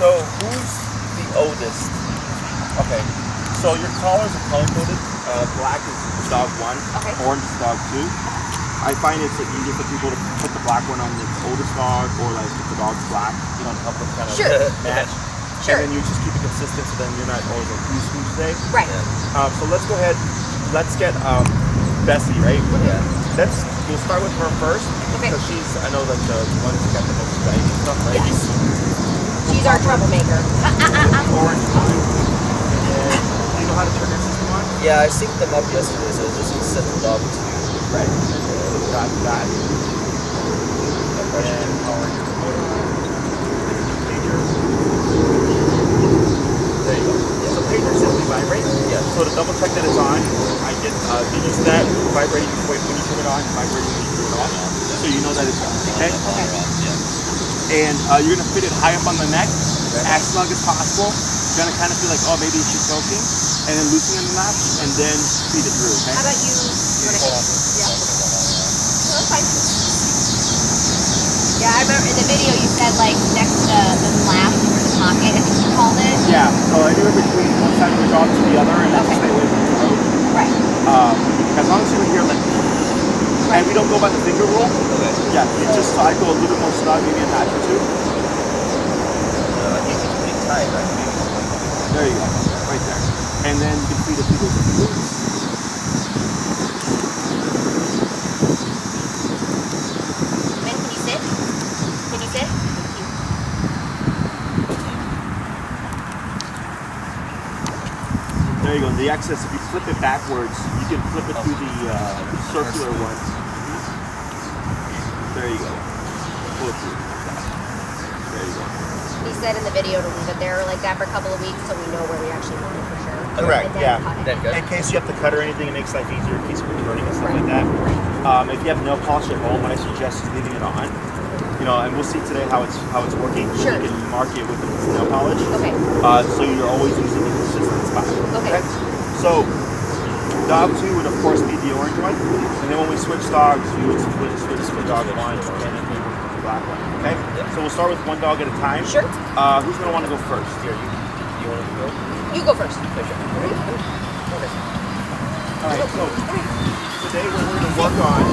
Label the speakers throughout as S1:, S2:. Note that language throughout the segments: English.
S1: So who's the oldest? Okay. So your collars are color coded. Black is dog 1.
S2: Okay.
S1: Orange is dog 2. I find it's easier for people to put the black one on the oldest dog, or like if the dog's black, you know, to help them kind of match.
S2: Sure.
S1: And then you just keep it consistent, so then you're not always like who's today.
S2: Right.
S1: So let's go ahead. Let's get Bessie, right?
S2: Yeah.
S1: We'll start with her first, because she's, I know, like the one who's got the most anxiety and stuff, right?
S2: Yes. She's our troublemaker.
S1: Orange one. And do you know how to turn your system on?
S3: Yeah, I synced them up yesterday, so just set the dog to
S1: right. Got that. And power your motor on. Pager. There you go. Yeah. So pager simply vibrate.
S3: Yeah.
S1: So to double check that it's on, I get videos of that vibrating when you turn it on, vibrating when you turn it off. So you know that it's on. Okay? And you're going to fit it high up on the neck, as snug as possible. You're going to kind of feel like, oh, maybe she's choking, and then loosen in the latch, and then feed it through, okay?
S2: How about you? Yeah. No, that's fine. Yeah, I remember in the video you said like next to the flap or the pocket, I think you called it.
S1: Yeah, so anywhere between one side of the dog to the other, and then stay away from the throat.
S2: Right.
S1: As long as you can hear like, and we don't go by the finger rule.
S3: Okay.
S1: Yeah, you just I go a little bit more snug, maybe a notch or 2.
S3: I think it's pretty tight, right?
S1: There you go, right there. And then you can feed it through those fingers.
S2: Ben, can you sit? Can you sit? Thank you.
S1: There you go. The excess, if you flip it backwards, you can flip it through the circular ones. There you go. Pull it through. There you go.
S2: He said in the video to leave it there like that for a couple of weeks so we know where we actually want it for sure.
S1: Correct,
S2: And then
S1: yeah.
S2: cut it.
S3: Then good.
S1: In case you have to cut or anything, it makes life easier in case of returning and stuff like that. If you have nail polish at home, what I suggest is leaving it on. You know, and we'll see today how it's working.
S2: Sure.
S1: You can mark it with the nail polish.
S2: Okay.
S1: So you're always using a consistent spot.
S2: Okay.
S1: So dog 2 would of course be the orange one, and then when we switch dogs, you would switch to dog 1, and then the black one. Okay. So we'll start with one dog at a time.
S2: Sure.
S1: Who's gonna want to go first? Here, you want to go?
S2: You go first.
S1: Okay. All right. So today what we're gonna work on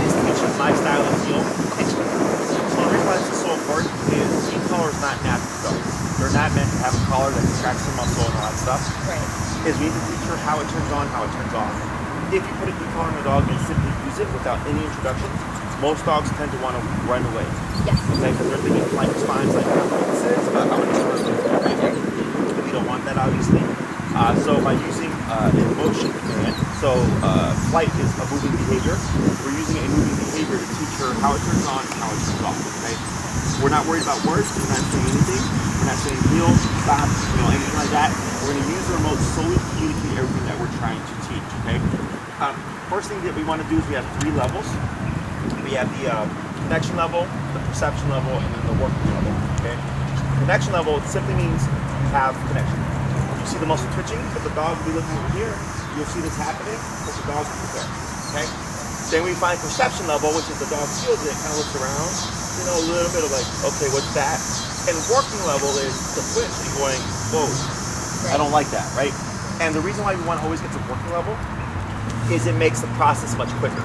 S1: is teaching my style of heel. So the reason why this is so important is heel collar is not natural dogs. They're not meant to have a collar that contracts the muscle and all that stuff.
S2: Right.
S1: Is we need to teach her how it turns on, how it turns off. If you put a heel collar on a dog and simply use it without any introduction, most dogs tend to want to run away.
S2: Yes.
S1: Okay, because they're thinking flight response, like this is, but I want to sort of do that, right? We don't want that, obviously. So by using a motion command, so flight is a moving behavior. We're using a moving behavior to teach her how it turns on, how it turns off. Okay. We're not worried about words. We're not saying anything. We're not saying heel, stop, anything like that. We're going to use the remote solely to communicate everything that we're trying to teach. Okay. First thing that we want to do is we have 3 levels. We have the connection level, the perception level, and then the working level. Okay. Connection level simply means have connection. You see the muscle twitching, but the dog will be looking over here. You'll see this happening, but the dog is there. Okay. Then we find perception level, which is the dog feels it, kind of looks around. You know, a little bit of like, okay, what's that? And working level is the twitch and going, whoa, I don't like that, right? And the reason why we want to always get to working level is it makes the process much quicker.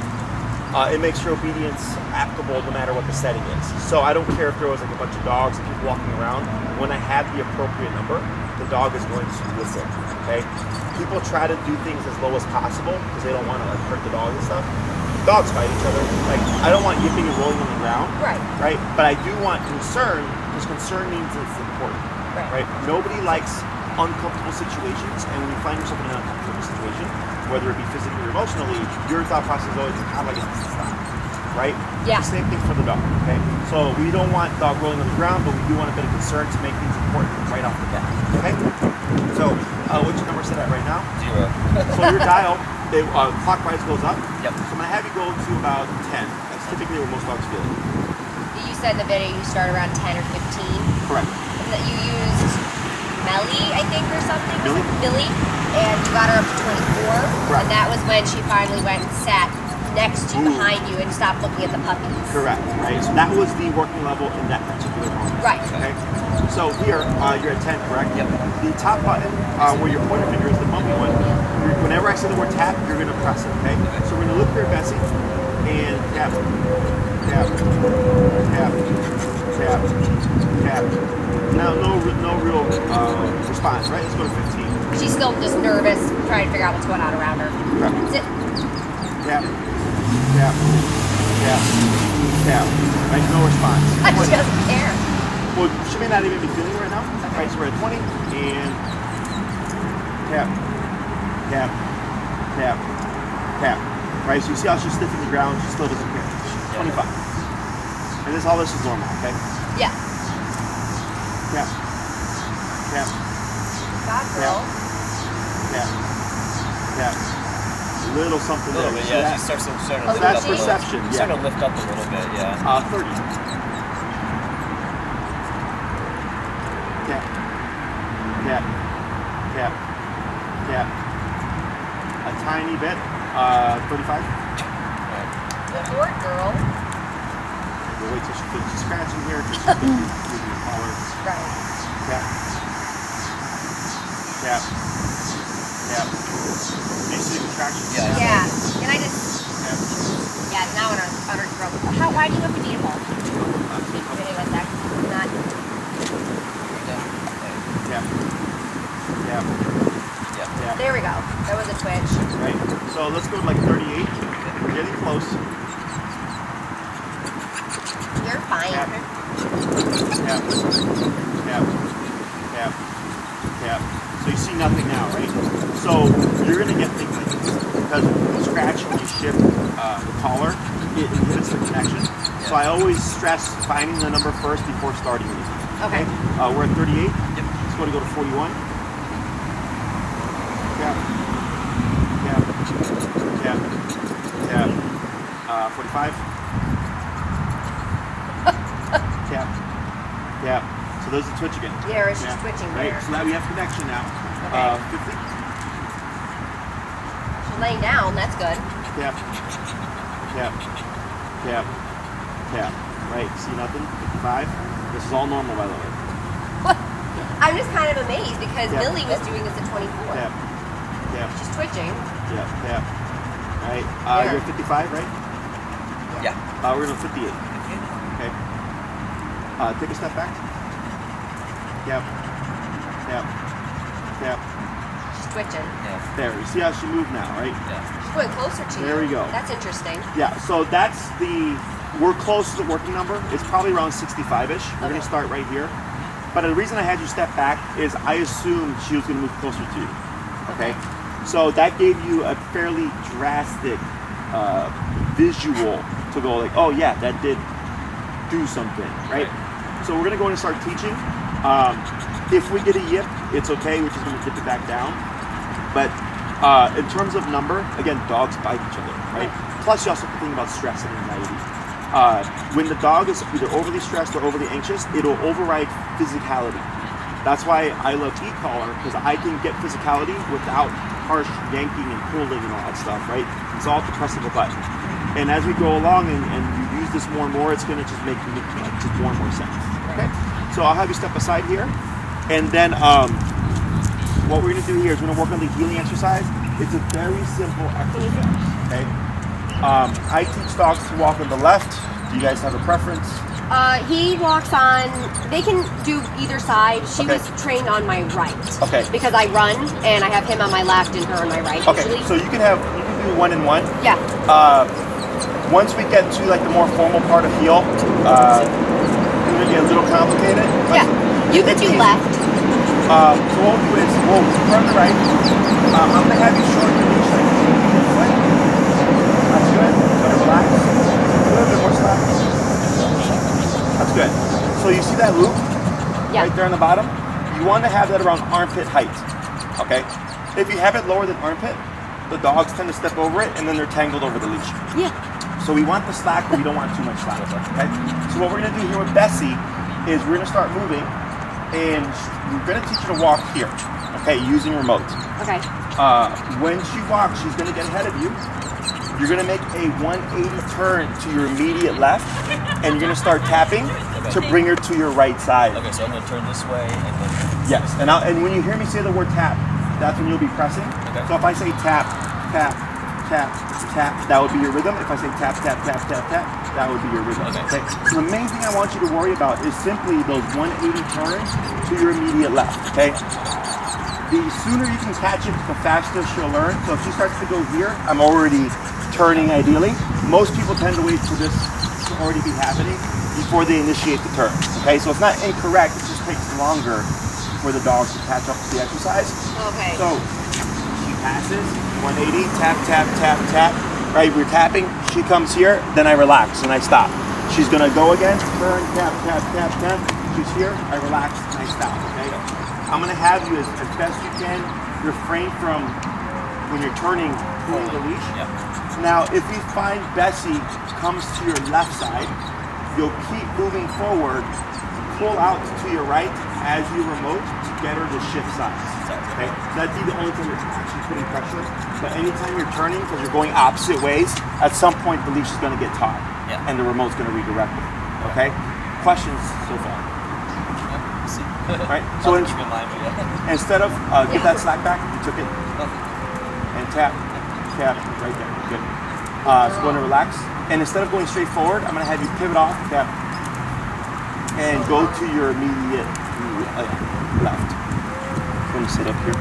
S1: It makes your obedience applicable no matter what the setting is. So I don't care if there was like a bunch of dogs and people walking around. When I have the appropriate number, the dog is going to listen. Okay. People try to do things as low as possible because they don't want to like hurt the dog and stuff. Dogs fight each other. Like I don't want yipping and rolling on the ground.
S2: Right.
S1: Right. But I do want concern because concern means it's important. Right. Nobody likes uncomfortable situations, and when you find yourself in an uncomfortable situation, whether it be physically or emotionally, your thought process is always, how do I get this to stop? Right?
S2: Yeah.
S1: The same thing for the dog, okay? So we don't want dog rolling on the ground, but we do want a bit of concern to make things important right off the bat, okay? So, what's your number set at right now?
S3: 0.
S1: So your dial, clockwise goes up.
S3: Yep.
S1: So I'm gonna have you go to about 10. That's typically where most dogs feel it.
S2: You said in the video you start around 10 or 15.
S1: Correct.
S2: And that you used Melly, I think, or something.
S1: Billy?
S2: Billy. And you got her up to 24.
S1: Right.
S2: And that was when she finally went and sat next to you, behind you, and stop looking at the puppies.
S1: Correct, right? So that was the working level in that particular moment.
S2: Right.
S1: Okay. So here, you're at 10, correct?
S3: Yep.
S1: The top button, where your pointer finger is the bumpy one, whenever I say the word tap, you're going to press it, okay? So we're going to look here, Bessie, and tap, tap, tap, tap, tap. Now, no real response, right? Let's go to 15.
S2: She's still just nervous, trying to figure out what's going on around her.
S1: Correct.
S2: Sit.
S1: Tap, tap, tap, tap. Right? No response.
S2: She doesn't care.
S1: Well, she may not even be feeling it right now.
S2: Okay.
S1: Right, so we're at 20 and tap, tap, tap, tap. Right, so you see how she's stiff in the ground, she still doesn't care. 25. And this, all this is normal, okay?
S2: Yeah.
S1: Tap, tap,
S2: God, girl.
S1: tap, tap. A little something
S3: A little
S1: there.
S3: bit,
S1: You see
S3: yeah.
S1: that?
S3: She's starting to
S2: Oh,
S3: lift
S1: that's
S3: up a little.
S1: perception,
S3: She's starting to lift up a little bit, yeah.
S1: 30. Tap, tap, tap, tap. A tiny bit. 35.
S2: Good Lord, girl.
S1: We'll wait till she finishes scratching here because she's going to be moving the collar.
S2: Right.
S1: Tap, tap, tap. Do you see the contraction?
S3: Yeah.
S2: Yeah. And I just,
S1: Tap.
S2: yeah, now on her throat. Why do you have a needle? Wait a sec. Not.
S1: Tap, tap, tap.
S2: There we go. That was a twitch.
S1: Right. So let's go to like 38. We're getting close.
S2: You're fine.
S1: Tap, tap, tap, tap, tap. So you see nothing now, right? So you're going to get things like this because when you scratch and you shift the collar, it inhibits the connection. So I always stress finding the number first before starting anything.
S2: Okay.
S1: We're at 38.
S3: Yep.
S1: Let's go to 41. Tap, tap, tap, tap. 45. Tap, tap. So there's the twitch again.
S2: Yeah, she's twitching
S1: Right.
S2: there.
S1: So now we have connection now.
S2: Okay.
S1: 50.
S2: She's laying down. That's good.
S1: Tap, tap, tap, tap. Right. See nothing. 55. This is all normal, by the way.
S2: I'm just kind of amazed because
S1: Tap.
S2: Millie was doing this at 24.
S1: Tap, tap,
S2: She's twitching.
S1: tap, tap. Right.
S2: There.
S1: You're 55, right?
S3: Yeah.
S1: We're going to 58. Okay. Take a step back. Tap, tap, tap.
S2: She's twitching.
S3: Yeah.
S1: There. You see how she moved now, right?
S3: Yeah.
S2: She's going closer to you.
S1: There we go.
S2: That's interesting.
S1: Yeah. So that's we're close to the working number. It's probably around 65-ish. We're going to start right here. But the reason I had you step back is I assumed she was going to move closer to you. Okay. So that gave you a fairly drastic visual to go like, oh yeah, that did do something, right? So we're gonna go in and start teaching. If we get a yip, it's okay. We're just gonna dip it back down. But in terms of number, again, dogs bite each other, right? Plus, you also have to think about stress and anxiety. When the dog is either overly stressed or overly anxious, it'll override physicality. That's why I love e-collar, because I can get physicality without harsh yanking and pulling and all that stuff, right? It's all at the press of a button. And as we go along and you use this more and more, it's going to just make just more and more sense. Okay? So I'll have you step aside here. And then what we're going to do here is we're going to work on the healing exercise. It's a very simple exercise. Okay? I teach dogs to walk on the left. Do you guys have a preference?
S2: He walks on, they can do either side. She was trained on my right.
S1: Okay.
S2: Because I run and I have him on my left and her on my right
S1: Okay,
S2: usually.
S1: so you can do 1 and 1.
S2: Yeah.
S1: Once we get to like the more formal part of heel, it's gonna get a little complicated.
S2: Yeah. You could do left.
S1: So what we'll do is we'll turn the right. I'm gonna have you shorten your leash like this way. That's good. Gonna relax. A little bit more slack. That's good. So you see that loop right there on the bottom? You want to have that around armpit height. Okay? If you have it lower than armpit, the dogs tend to step over it and then they're tangled over the leash.
S2: Yeah.
S1: So we want the slack, but we don't want too much slack. Okay? So what we're going to do here with Bessie is we're going to start moving and we're going to teach her to walk here. Okay? Using remote.
S2: Okay.
S1: When she walks, she's going to get ahead of you. you're gonna make a 180 turn to your immediate left, and you're gonna start tapping to bring her to your right side.
S3: Okay, so I'm gonna turn this way and then.
S1: Yes, and when you hear me say the word tap, that's when you'll be pressing.
S3: Okay.
S1: So if I say tap, tap, tap, tap, that would be your rhythm. If I say tap, tap, tap, tap, tap, that would be your rhythm.
S3: Okay.
S1: So the main thing I want you to worry about is simply those 180 turns to your immediate left. Okay. The sooner you can catch it, the faster she'll learn. So if she starts to go here, I'm already turning ideally. Most people tend to wait for this to already be happening before they initiate the turn. Okay, so it's not incorrect, it just takes longer for the dogs to catch up to the exercise.
S2: Okay.
S1: So she passes, 180, tap, tap, tap, tap. Right, we're tapping, she comes here, then I relax and I stop. She's gonna go again, turn, tap, tap, tap, tap. She's here, I relax and I stop, okay? I'm gonna have you, as best you can, refrain from, when you're turning, pulling the leash.
S3: Yeah.
S1: Now, if you find Bessie comes to your left side, you'll keep moving forward, pull out to your right as you remote to get her to shift sides. Okay? So that'd be the only time you're actually putting pressure. But anytime you're turning, because you're going opposite ways, at some point the leash is gonna get taut.
S3: Yeah.
S1: And the remote's gonna redirect it. Okay? Questions so far? Right? So
S3: Keep in mind, yeah.
S1: instead of give that slack back, you took it
S3: Okay.
S1: and tap, tap, right there. Good. So go to relax. And instead of going straight forward, I'm gonna have you pivot off, tap, and go to your immediate left. I'm gonna sit up here.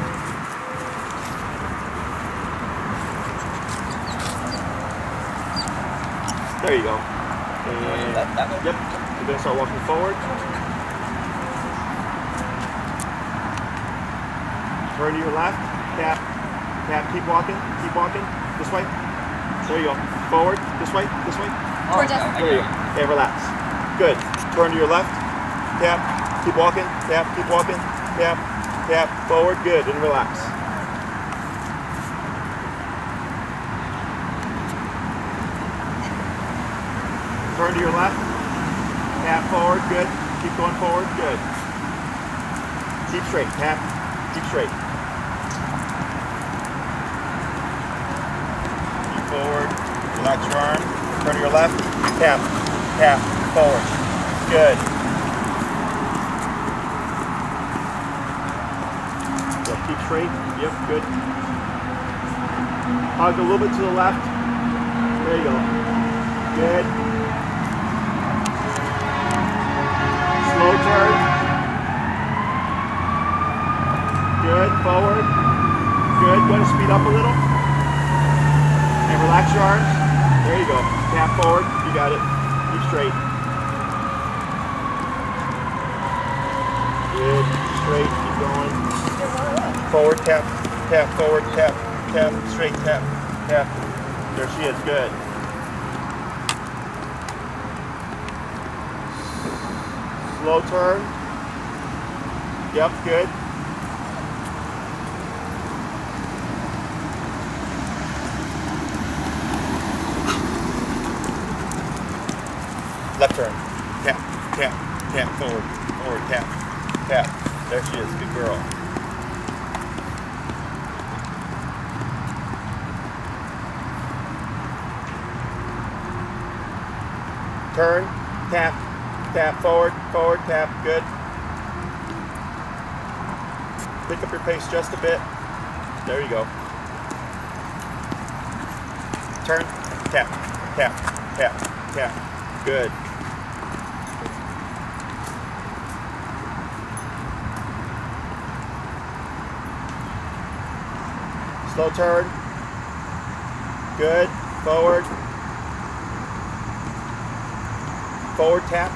S1: There you go. And
S3: That way?
S1: yep. You're gonna start walking forward. Turn to your left, tap, tap, keep walking, this way. There you go. Forward, this way.
S2: Towards us.
S1: There you go. And relax. Good. Turn to your left, tap, keep walking, tap, tap, forward, good, and relax. Turn to your left, tap forward, good, keep going forward, good. Keep straight, tap, keep straight. Forward, relax your arm, turn to your left, tap, tap, forward. Good. So keep straight, yep, good. Hug a little bit to the left. There you go. Good. Slow turn. Good, forward. Good, go to speed up a little. And relax your arms. There you go. Tap forward. You got it. Keep straight. Good. Straight. Keep going. Forward tap. Tap. Forward tap. Tap. Straight tap. Tap. There she is. Good. Slow turn. Yep. Good. Left turn. Tap, tap, tap, forward, tap, tap. There she is, good girl. Turn, tap, tap, forward, tap, good. Pick up your pace just a bit. There you go. Turn, tap, tap, tap, tap. Good. Slow turn. Good. Forward. Forward tap.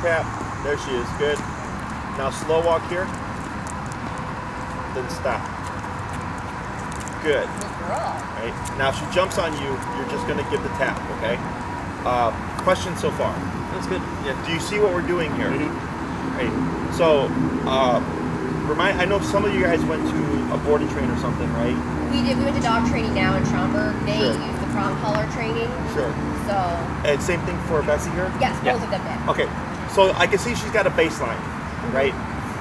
S1: Tap. There she is. Good. Now slow walk here. Then stop. Good. Right. Now if she jumps on you, you're just going to give the tap, okay? Questions so far?
S3: That's good. Yeah.
S1: Do you see what we're doing here? Right. So, I know some of you guys went to a board and train or something, right?
S2: We did. We went to dog training now in Schaumburg. They
S1: Sure.
S2: use the prong collar training.
S1: Sure.
S2: So
S1: And same thing for Bessie here?
S2: yes, both of them did.
S1: Okay. So I can see she's got a baseline, right?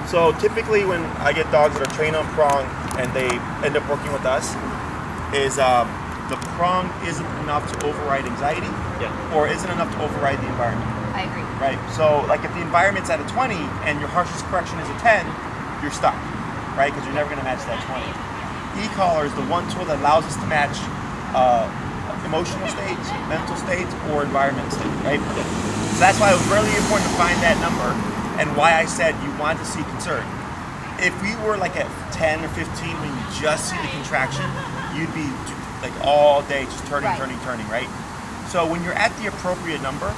S1: So typically when I get dogs that are trained on prong and they end up working with us, is the prong isn't enough to override anxiety, or isn't enough to override the environment.
S2: I agree.
S1: Right? So, like if the environment's at a 20 and your harshest correction is a 10, you're stuck, right? Because you're never going to match that 20. E-collar is the one tool that allows us to match emotional states, mental states, or environment state, right? So that's why it was really important to find that number, and why I said you want to see concern. If we were like at 10 or 15 when you just see the contraction, you'd be like all day just turning, right? So when you're at the appropriate number,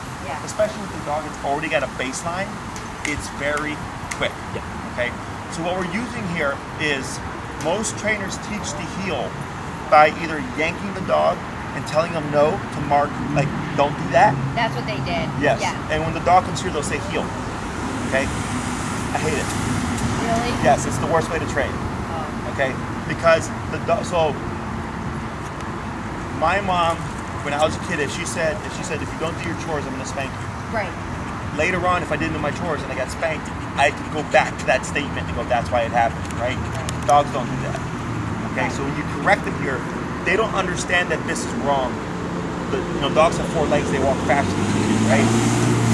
S1: especially with the dog that's already got a baseline, it's very quick, okay? So what we're using here is most trainers teach the heel by either yanking the dog and telling them no to mark, like, don't do that.
S2: That's what they did.
S1: Yes.
S2: Yeah.
S1: And when the dog comes here, they'll say heel. Okay? I hate it.
S2: Really?
S1: Yes, it's the worst way to train.
S2: Oh.
S1: Okay? Because the dog, so my mom, when I was a kid, if she said, if you don't do your chores, I'm gonna spank you.
S2: Right.
S1: Later on, if I didn't do my chores and I got spanked, I could go back to that statement and go, that's why it happened, right? Dogs don't do that. Okay, so when you correct them here, they don't understand that this is wrong. Dogs have 4 legs, they walk faster than you do, right?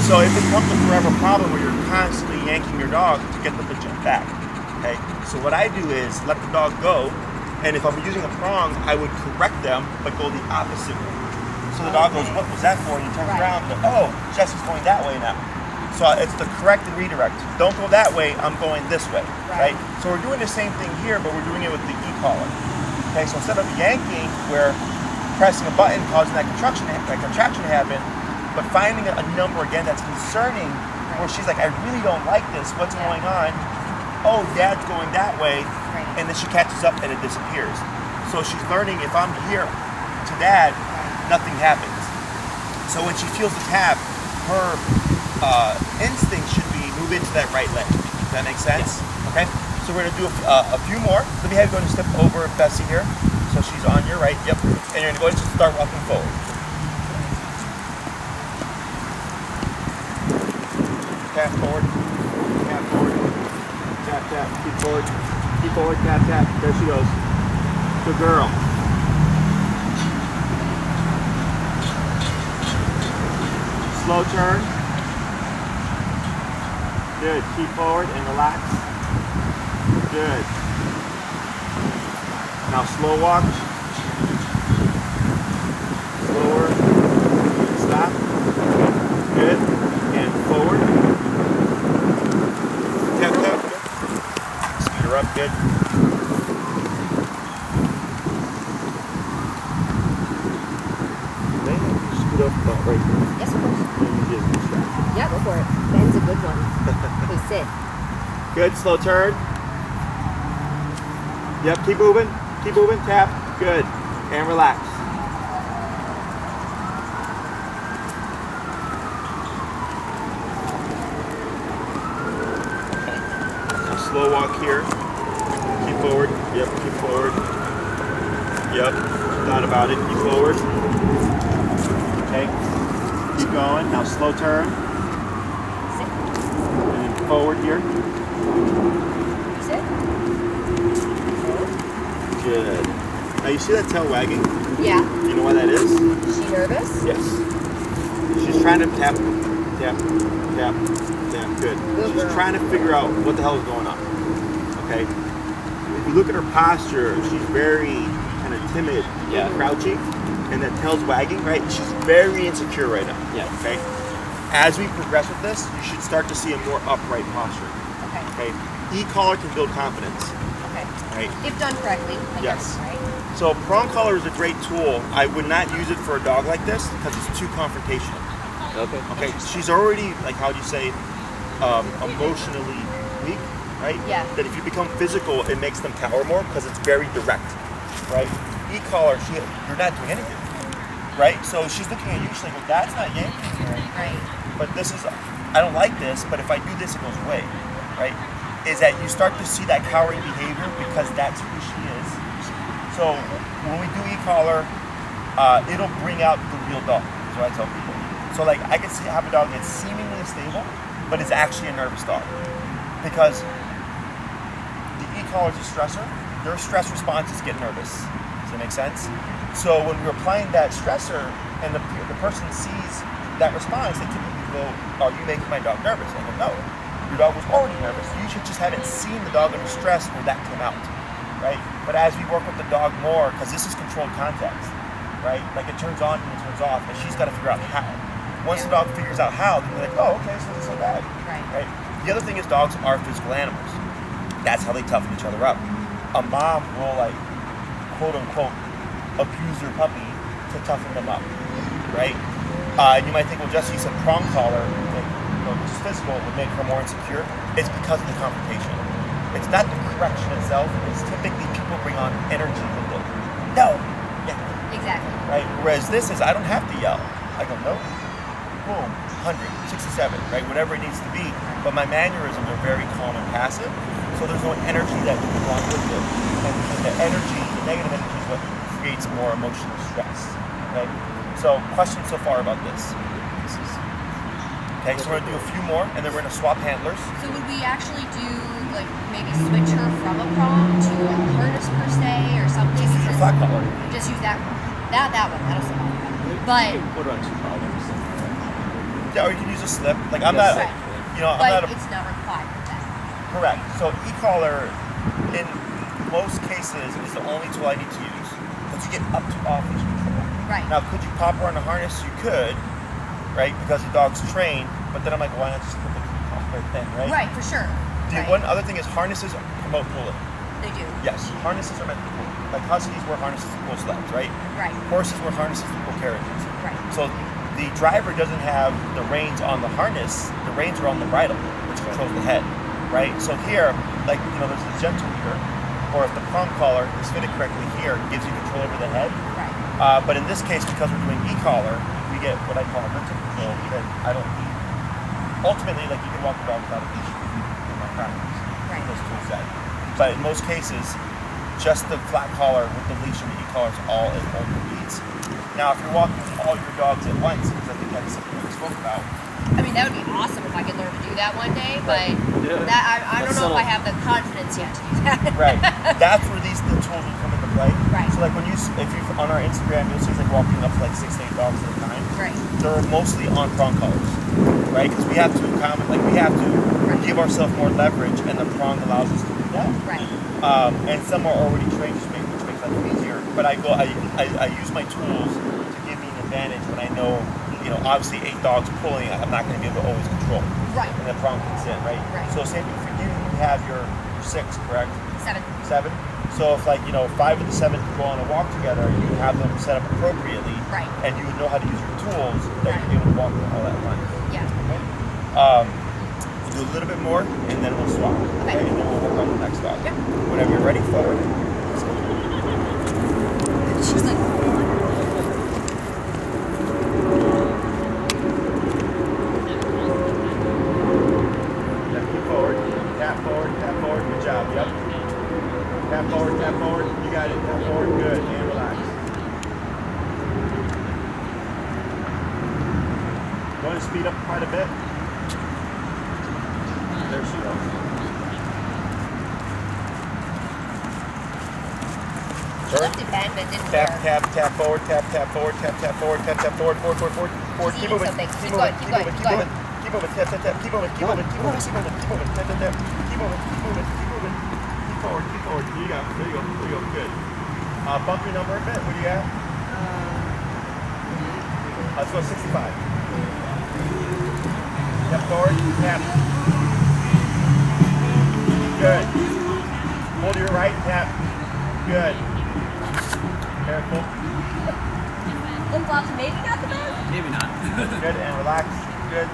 S1: So it becomes a forever problem where you're constantly yanking your dog to get them to jump back, okay? So what I do is let the dog go, and if I'm using a prong, I would correct them, but go the opposite way. So the dog goes, what was that for? And you turn around and go, oh, Jesse's going that way now. So it's the correct and redirect. Don't go that way, I'm going this way, right? So we're doing the same thing here, but we're doing it with the e-collar. Okay, so instead of yanking, we're pressing a button, causing that contraction to happen, but finding a number again that's concerning, where she's like, I really don't like this, what's going on? Oh, dad's going that way, and then she catches up and it disappears. So she's learning, if I'm here to dad, nothing happens. So when she feels the tap, her instinct should be move into that right leg. Does that make sense? Okay. So we're gonna do a few more. Let me have you go and step over Bessie here. So she's on your right. Yep. And you're gonna go ahead and start walking forward. Tap forward. Tap forward. Tap tap. Keep forward. Keep forward. Tap tap. There she goes. Good girl. Slow turn. Good. Keep forward and relax. Good. Now slow walk. Slower. Stop. Good. And forward. Tap tap. Good. Speed her up. Good. Maybe scoot up about right here.
S2: Yes, of course.
S1: And
S2: Yeah, go for it. Ben's a good one. Okay, sit.
S1: good. Slow turn. Yep, keep moving. Keep moving. Tap. Good. And relax. Now slow walk here. Keep forward. Yep, keep forward. Yep, thought about it. Keep forward. Okay. Keep going. Now slow turn.
S2: Sit.
S1: And then forward here.
S2: Sit.
S1: Good. Now you see that tail wagging?
S2: Yeah.
S1: You know why that is?
S2: Is she nervous?
S1: Yes. She's trying to tap, tap, tap, tap. Good.
S2: Good
S1: She's
S2: girl.
S1: trying to figure out what the hell is going on. Okay. If you look at her posture, she's very kind of timid, crouchy, and that tail's wagging, right? She's very insecure right now.
S3: Yeah.
S1: Okay. As we progress with this, you should start to see a more upright posture.
S2: Okay.
S1: Okay. E-collar can build confidence.
S2: Okay.
S1: Right.
S2: If done correctly. Like
S1: Yes.
S2: everything, right?
S1: So prong collar is a great tool. I would not use it for a dog like this because it's too confrontational.
S3: Okay.
S1: Okay, she's already, like, how do you say, emotionally weak, right?
S2: Yeah.
S1: That if you become physical, it makes them cower more because it's very direct, right? E-collar, you're not doing anything, right? So she's looking at you, she's like, well, that's not yanking,
S2: Right.
S1: but this is, I don't like this, but if I do this, it goes away, right? Is that you start to see that cowering behavior because that's who she is. So when we do e-collar, it'll bring out the real dog, is what I tell people. So like I can have a dog that's seemingly stable, but it's actually a nervous dog. Because the e-collar is a stressor, their stress response is get nervous. Does that make sense? So when we're applying that stressor and the person sees that response, they typically go, "Are you making my dog nervous?" And I go, "No, your dog was already nervous. You just haven't seen the dog under stress where that came out, right?" But as we work with the dog more, because this is controlled context, right? Like it turns on and it turns off, and she's got to figure out how. Once the dog figures out how, then they're like, "Oh, okay, so it's so bad." Right? The other thing is dogs are physical animals. That's how they toughen each other up. A mom will like, quote unquote, abuse her puppy to toughen them up, right? And you might think, well, Jesse said prong collar, which is physical, would make her more insecure. It's because of the confrontation. It's not the correction itself. It's typically people bring on energy with it. No. Yeah.
S2: Exactly.
S1: Right? Whereas this is, I don't have to yell. I go, no. Boom. 100, 67, right? Whatever it needs to be. But my mannerisms are very calm and passive. So there's no energy that can go on with it. And the energy, the negative energy is what creates more emotional stress. Okay? So questions so far about this? Okay, so we're gonna do a few more and then we're gonna swap handlers.
S2: So would we actually do like maybe switch her from a prong to a harness per se or something?
S1: Just use your flat collar.
S2: Just use that one. That one, that'll still help. But
S3: Put on 2 collars.
S1: Yeah, or you can use a slip. Like I'm not,
S2: Right.
S1: you know, I'm
S2: but
S1: not a,
S2: it's not required then.
S1: correct. So e-collar, in most cases, is the only tool I need to use. Because you get up to off leash control.
S2: Right.
S1: Now, could you pop her on a harness? You could, right? Because the dog's trained. But then I'm like, why not just put the collar thing, right?
S2: Right, for sure.
S1: The
S2: Right.
S1: one other thing is harnesses promote pulling.
S2: They do.
S1: Yes, harnesses are meant to pull. Like huskies wear harnesses to pull sleds, right?
S2: Right.
S1: Horses wear harnesses to pull carriages.
S2: Right.
S1: So the driver doesn't have the reins on the harness. The reins are on the bridle, which controls the head, right? So here, like, you know, there's the gentle leader, or if the prong collar is fitted correctly here, it gives you control over the head.
S2: Right.
S1: But in this case, because we're doing e-collar, we get what I call mental control that I don't need. Ultimately, like, you can walk the dog without a leash in my practice.
S2: Right.
S1: Those tools set. But in most cases, just the flat collar with the leash and the e-collar is all it only needs. Now, if you're walking all your dogs at once, because I think that's something we spoke about.
S2: I mean, that would be awesome if I could learn to do that one day, but
S3: Yeah.
S2: that I don't
S3: That's
S2: know if I
S3: subtle.
S2: have the confidence yet to do that.
S1: Right. That's where the tools will come into play.
S2: Right.
S1: So like if you on our Instagram, you'll see us like walking up to like 6 to 8 dogs at a time.
S2: Right.
S1: They're mostly on prong collars, right? Because we have to give ourselves more leverage, and the prong allows us to do that.
S2: Right.
S1: And some are already trained, which makes life easier. But I use my tools to give me an advantage when I know, you know, obviously 8 dogs pulling, I'm not going to be able to always control.
S2: Right.
S1: And the prong kicks in, right?
S2: Right.
S1: So same thing for you. You have your 6, correct?
S2: 7.
S1: 7. So if, like, you know, 5 of the 7 go on a walk together, you have them set up appropriately,
S2: Right.
S1: and you would know how to use your tools that
S2: Right.
S1: you're able to walk all that fun.
S2: Yeah.
S1: Okay? We'll do a little bit more, and then we'll swap.
S2: Okay.
S1: And then we'll work on the next dog.
S2: Yep.
S1: Whenever you're ready, forward.
S2: She's like,
S1: Left foot forward. Tap forward, tap forward. Good job. Yep. Tap forward, tap forward. You got it. Tap forward. Good. And relax. Going to speed up quite a bit. There she goes.
S2: lifted bend, but didn't
S1: Tap,
S2: care.
S1: tap, tap forward, tap, tap forward, tap, tap forward, tap, tap forward, forward, forward, forward, forward.
S2: He's
S1: Keep
S2: eating
S1: moving,
S2: something.
S1: keep
S2: Keep
S1: moving,
S2: going,
S1: keep
S2: keep
S1: moving,
S2: going,
S1: keep moving, keep moving, tap, tap, tap, keep moving, keep moving, keep moving, keep moving, keep moving, tap, tap, tap, keep moving, keep moving, keep moving, keep forward, keep forward. There you go, there you go, there you go, good. Bump your number a bit. What do you have? Let's go 65. Tap forward, tap. Good. Hold to your right, tap. Good. Careful.
S2: Flip-flops, maybe not the best.
S3: Maybe not.
S1: Good, and relax. Good.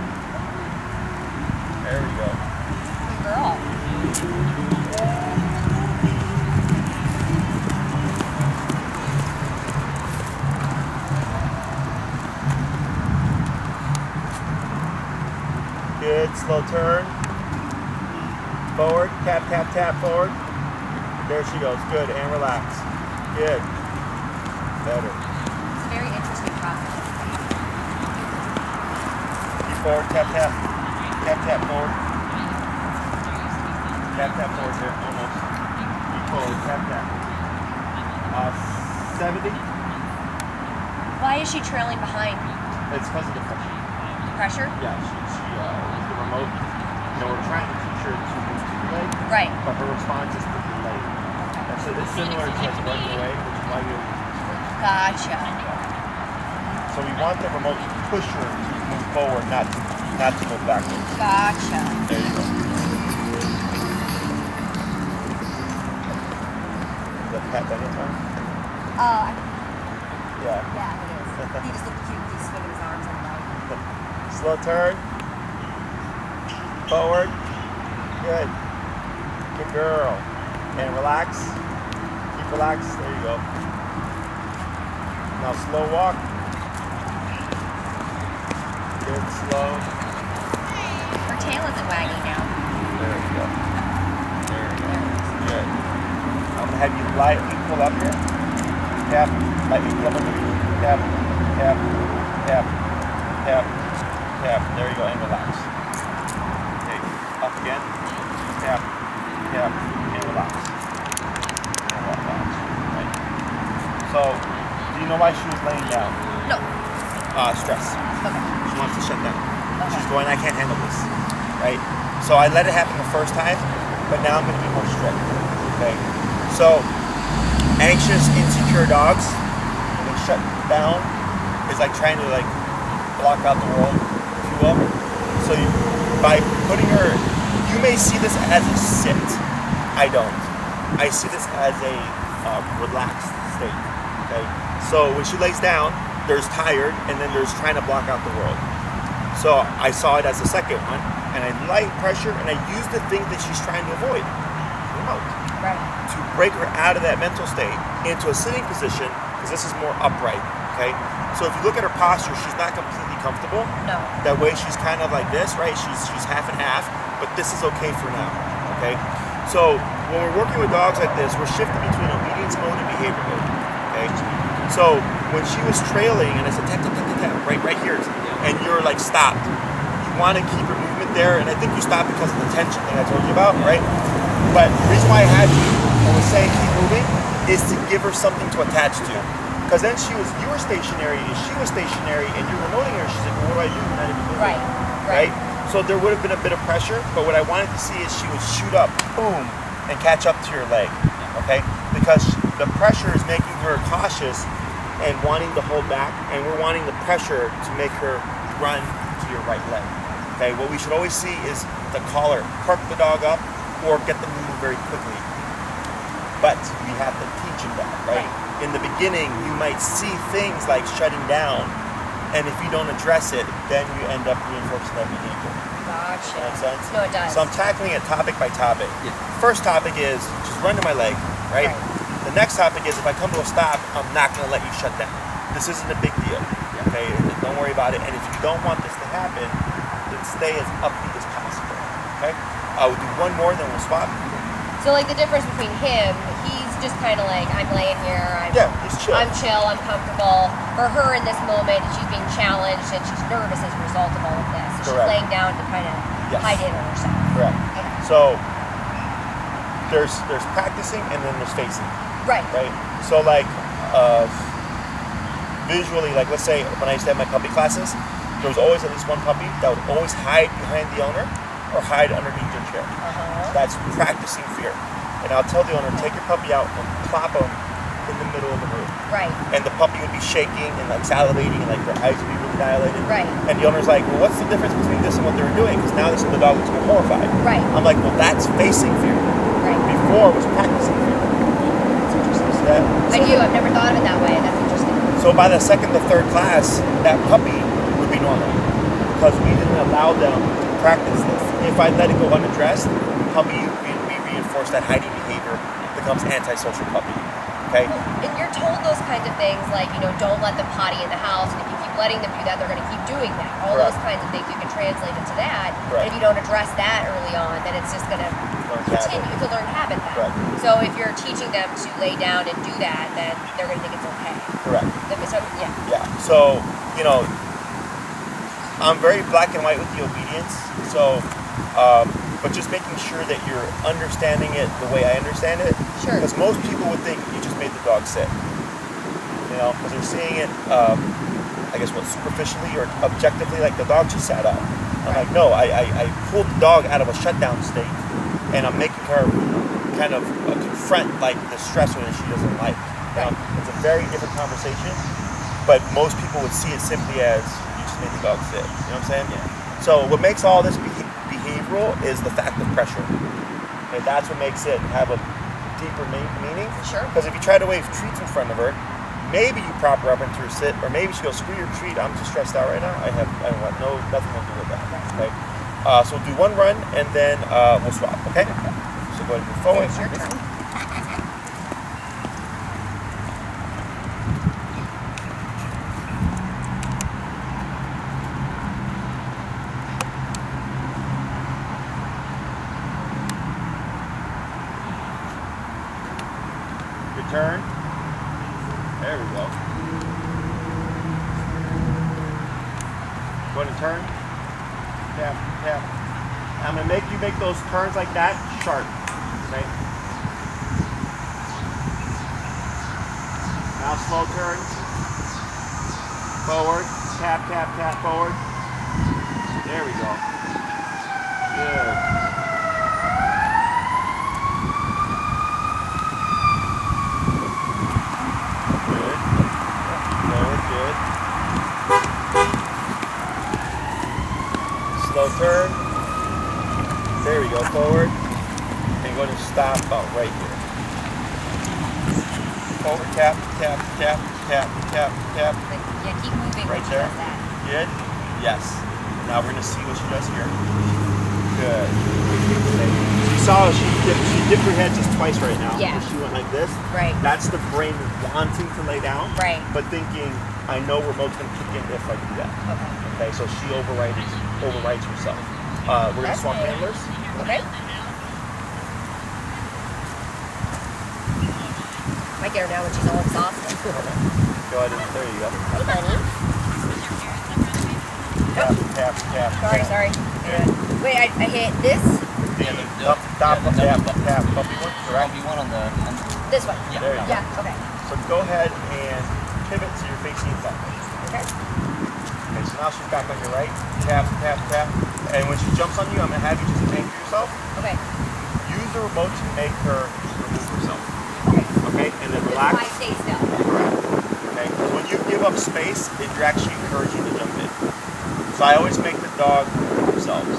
S1: There we go.
S2: Good girl.
S1: Good, slow turn. Forward, tap, tap, tap, forward. There she goes, good, and relax. Good. Better.
S2: It's a very interesting process.
S1: Keep forward, tap, tap. Tap, tap, forward. Tap, tap, forward there, almost. Keep forward, tap, tap. 70.
S2: Why is she trailing behind?
S1: It's because of the pressure.
S2: Pressure?
S1: Yeah, she the remote. You know, we're trying to teach her to move to the leg,
S2: Right.
S1: but her response is to delay. And so it's similar to like running away, which is why you're
S2: Gotcha.
S1: so we want the remote to push her to move forward, not to move backwards.
S2: Gotcha.
S1: There you go. Is that Pat Daniel's one? Yeah.
S2: Yeah, it is. He just looked cute. He's swinging his arms on the bike.
S1: Slow turn. Forward. Good. Good girl. And relax. Keep relaxed. There you go. Now slow walk. Good, slow.
S2: Her tail isn't wagging now.
S1: There you go. There you go. Good. I'm going to have you lightly pull up here. Tap. Lightly pull up underneath. Tap. Tap. Tap. Tap. Tap. There you go. And relax. Okay. Up again. Tap. Tap. And relax. And walk out. Right. So, do you know why she was laying down?
S2: No.
S1: Stress.
S2: Okay.
S1: She wants to shut down.
S2: Okay.
S1: She's going, I can't handle this. Right? So I let it happen the first time, but now I'm going to be more strict. Okay? So, anxious, insecure dogs, when they shut down, is like trying to like block out the world, if you will. So by putting her, you may see this as a sit. I don't. I see this as a relaxed state. Okay? So when she lays down, there's tired, and then there's trying to block out the world. So I saw it as the second one, and I light pressure, and I use the thing that she's trying to avoid, remote,
S2: Right.
S1: to break her out of that mental state into a sitting position, because this is more upright, okay? So if you look at her posture, she's not completely comfortable.
S2: No.
S1: That way she's kind of like this, right? She's half and half, but this is okay for now, okay? So when we're working with dogs like this, we're shifting between obedience mode and behavior mode, okay? So when she was trailing, and I said, tap, tap, tap, tap, tap, right here, and you're like stopped. You want to keep your movement there, and I think you stopped because of the tension thing I told you about, right? But the reason why I had you, when we say keep moving, is to give her something to attach to. Because then you were stationary, and she was stationary, and you were remoting her, she's like, well, what do I do? Not even moving. Right? So there would have been a bit of pressure, but what I wanted to see is she would shoot up, boom, and catch up to your leg, okay? Because the pressure is making her cautious and wanting to hold back, and we're wanting the pressure to make her run to your right leg. Okay, what we should always see is the collar, perk the dog up, or get them to move very quickly. But we have to teach them that, right? In the beginning, you might see things like shutting down, and if you don't address it, then you end up reinforcing that behavior.
S2: Gotcha.
S1: Makes sense?
S2: No, it does.
S1: So I'm tackling it topic by topic.
S3: Yeah.
S1: First topic is just run to my leg, right? The next topic is if I come to a stop, I'm not going to let you shut down. This isn't a big deal, okay? Don't worry about it. And if you don't want this to happen, then stay as upbeat as possible, okay? We'll do one more, then we'll swap.
S2: So like the difference between him, he's just kind of like, I'm laying here,
S1: He's chill.
S2: I'm chill, I'm comfortable. For her in this moment, she's being challenged and she's nervous as a result of all of this. So she's
S1: Correct.
S2: laying down to kind of hide in on herself.
S1: Correct.
S2: Okay.
S1: So there's practicing and then there's facing,
S2: Right.
S1: right? So like visually, like let's say when I used to have my puppy classes, there was always at least one puppy that would always hide behind the owner or hide underneath your chair. That's practicing fear. And I'll tell the owner, take your puppy out and plop them in the middle of the room.
S2: Right.
S1: And the puppy would be shaking and like salivating and like their eyes would be really dilated.
S2: Right.
S1: And the owner's like, well, what's the difference between this and what they were doing? Because now this is the dog looks more horrified.
S2: Right.
S1: I'm like, well, that's facing fear.
S2: Right.
S1: Before was practicing fear. That's interesting. See that?
S2: I do. I've never thought of it that way. That's interesting.
S1: So by the second to third class, that puppy would be normal because we didn't allow them to practice this. If I let it go unaddressed, puppy we reinforce that hiding behavior, becomes antisocial puppy. Okay.
S2: And you're told those kinds of things like, you know, don't let them potty in the house, and if you keep letting them do that, they're going to keep doing that. All
S1: Correct.
S2: those kinds of things you can translate into that.
S1: Right.
S2: And if you don't address that early on, then it's just going to continue to learn habit then.
S1: Right.
S2: So if you're teaching them to lay down and do that, then they're going to think it's okay.
S1: Correct.
S2: So, yeah.
S1: Yeah. So, you know, I'm very black and white with the obedience. So, but just making sure that you're understanding it the way I understand it.
S2: Sure.
S1: Because most people would think you just made the dog sit. You know, because they're seeing it, I guess, superficially or objectively, like the dog just sat up. I'm like, no, I pulled the dog out of a shutdown state, and I'm making her kind of confront like the stressor that she doesn't like. You know? It's a very different conversation, but most people would see it simply as you just made the dog sit. You know what I'm saying? Yeah. So what makes all this behavioral is the fact of pressure. Okay, that's what makes it have a deeper meaning.
S2: Sure.
S1: Because if you try to wave treats in front of her, maybe you prop her up into her sit, or maybe she goes, "Screw your treat! I'm too stressed out right now. I want nothing to do with that." Okay. So we'll do one run and then we'll swap. Okay. So go ahead and move forward.
S2: It's your turn.
S1: Good turn. There we go. Go ahead and turn. Tap, tap. I'm going to make you make those turns like that sharp. Okay? Now slow turns. Forward. Tap, tap, tap, forward. There we go. Good. Slow turn. There we go, forward. And go ahead and stop about right here. Forward, tap, tap, tap, tap, tap, tap.
S2: Yeah, keep moving.
S1: Right
S2: when she
S1: there.
S2: does that.
S1: Good? Yes. Now we're going to see what she does here. Good. You saw she dipped her head just twice right now.
S2: Yeah.
S1: She went like this.
S2: Right.
S1: That's the brain wanting to lay down.
S2: Right.
S1: But thinking, I know remote's going to kick in if I do that. Okay, so she overrides herself. We're going to swap handlers.
S2: Okay. Might get her now when she's all exhausted.
S1: Go ahead and, there you go.
S2: Hey, honey.
S1: Tap, tap, tap.
S2: Sorry,
S1: tap.
S2: sorry. Yeah. Wait, I hit this?
S1: The tap, tap, bumpy one, correct?
S3: You want on the
S2: This one?
S3: Yeah.
S1: There you go.
S2: Yeah, okay.
S1: So go ahead and pivot so you're facing front.
S2: Okay.
S1: Okay, so now she's back on your right. Tap, tap, tap. And when she jumps on you, I'm going to have you just anchor yourself.
S2: Okay.
S1: Use the remote to make her remove herself.
S2: Okay.
S1: Okay, and then
S2: This is
S1: relax.
S2: why I stay still.
S1: Correct. Okay, when you give up space, you're actually encouraging to jump in. So I always make the dog remove themselves.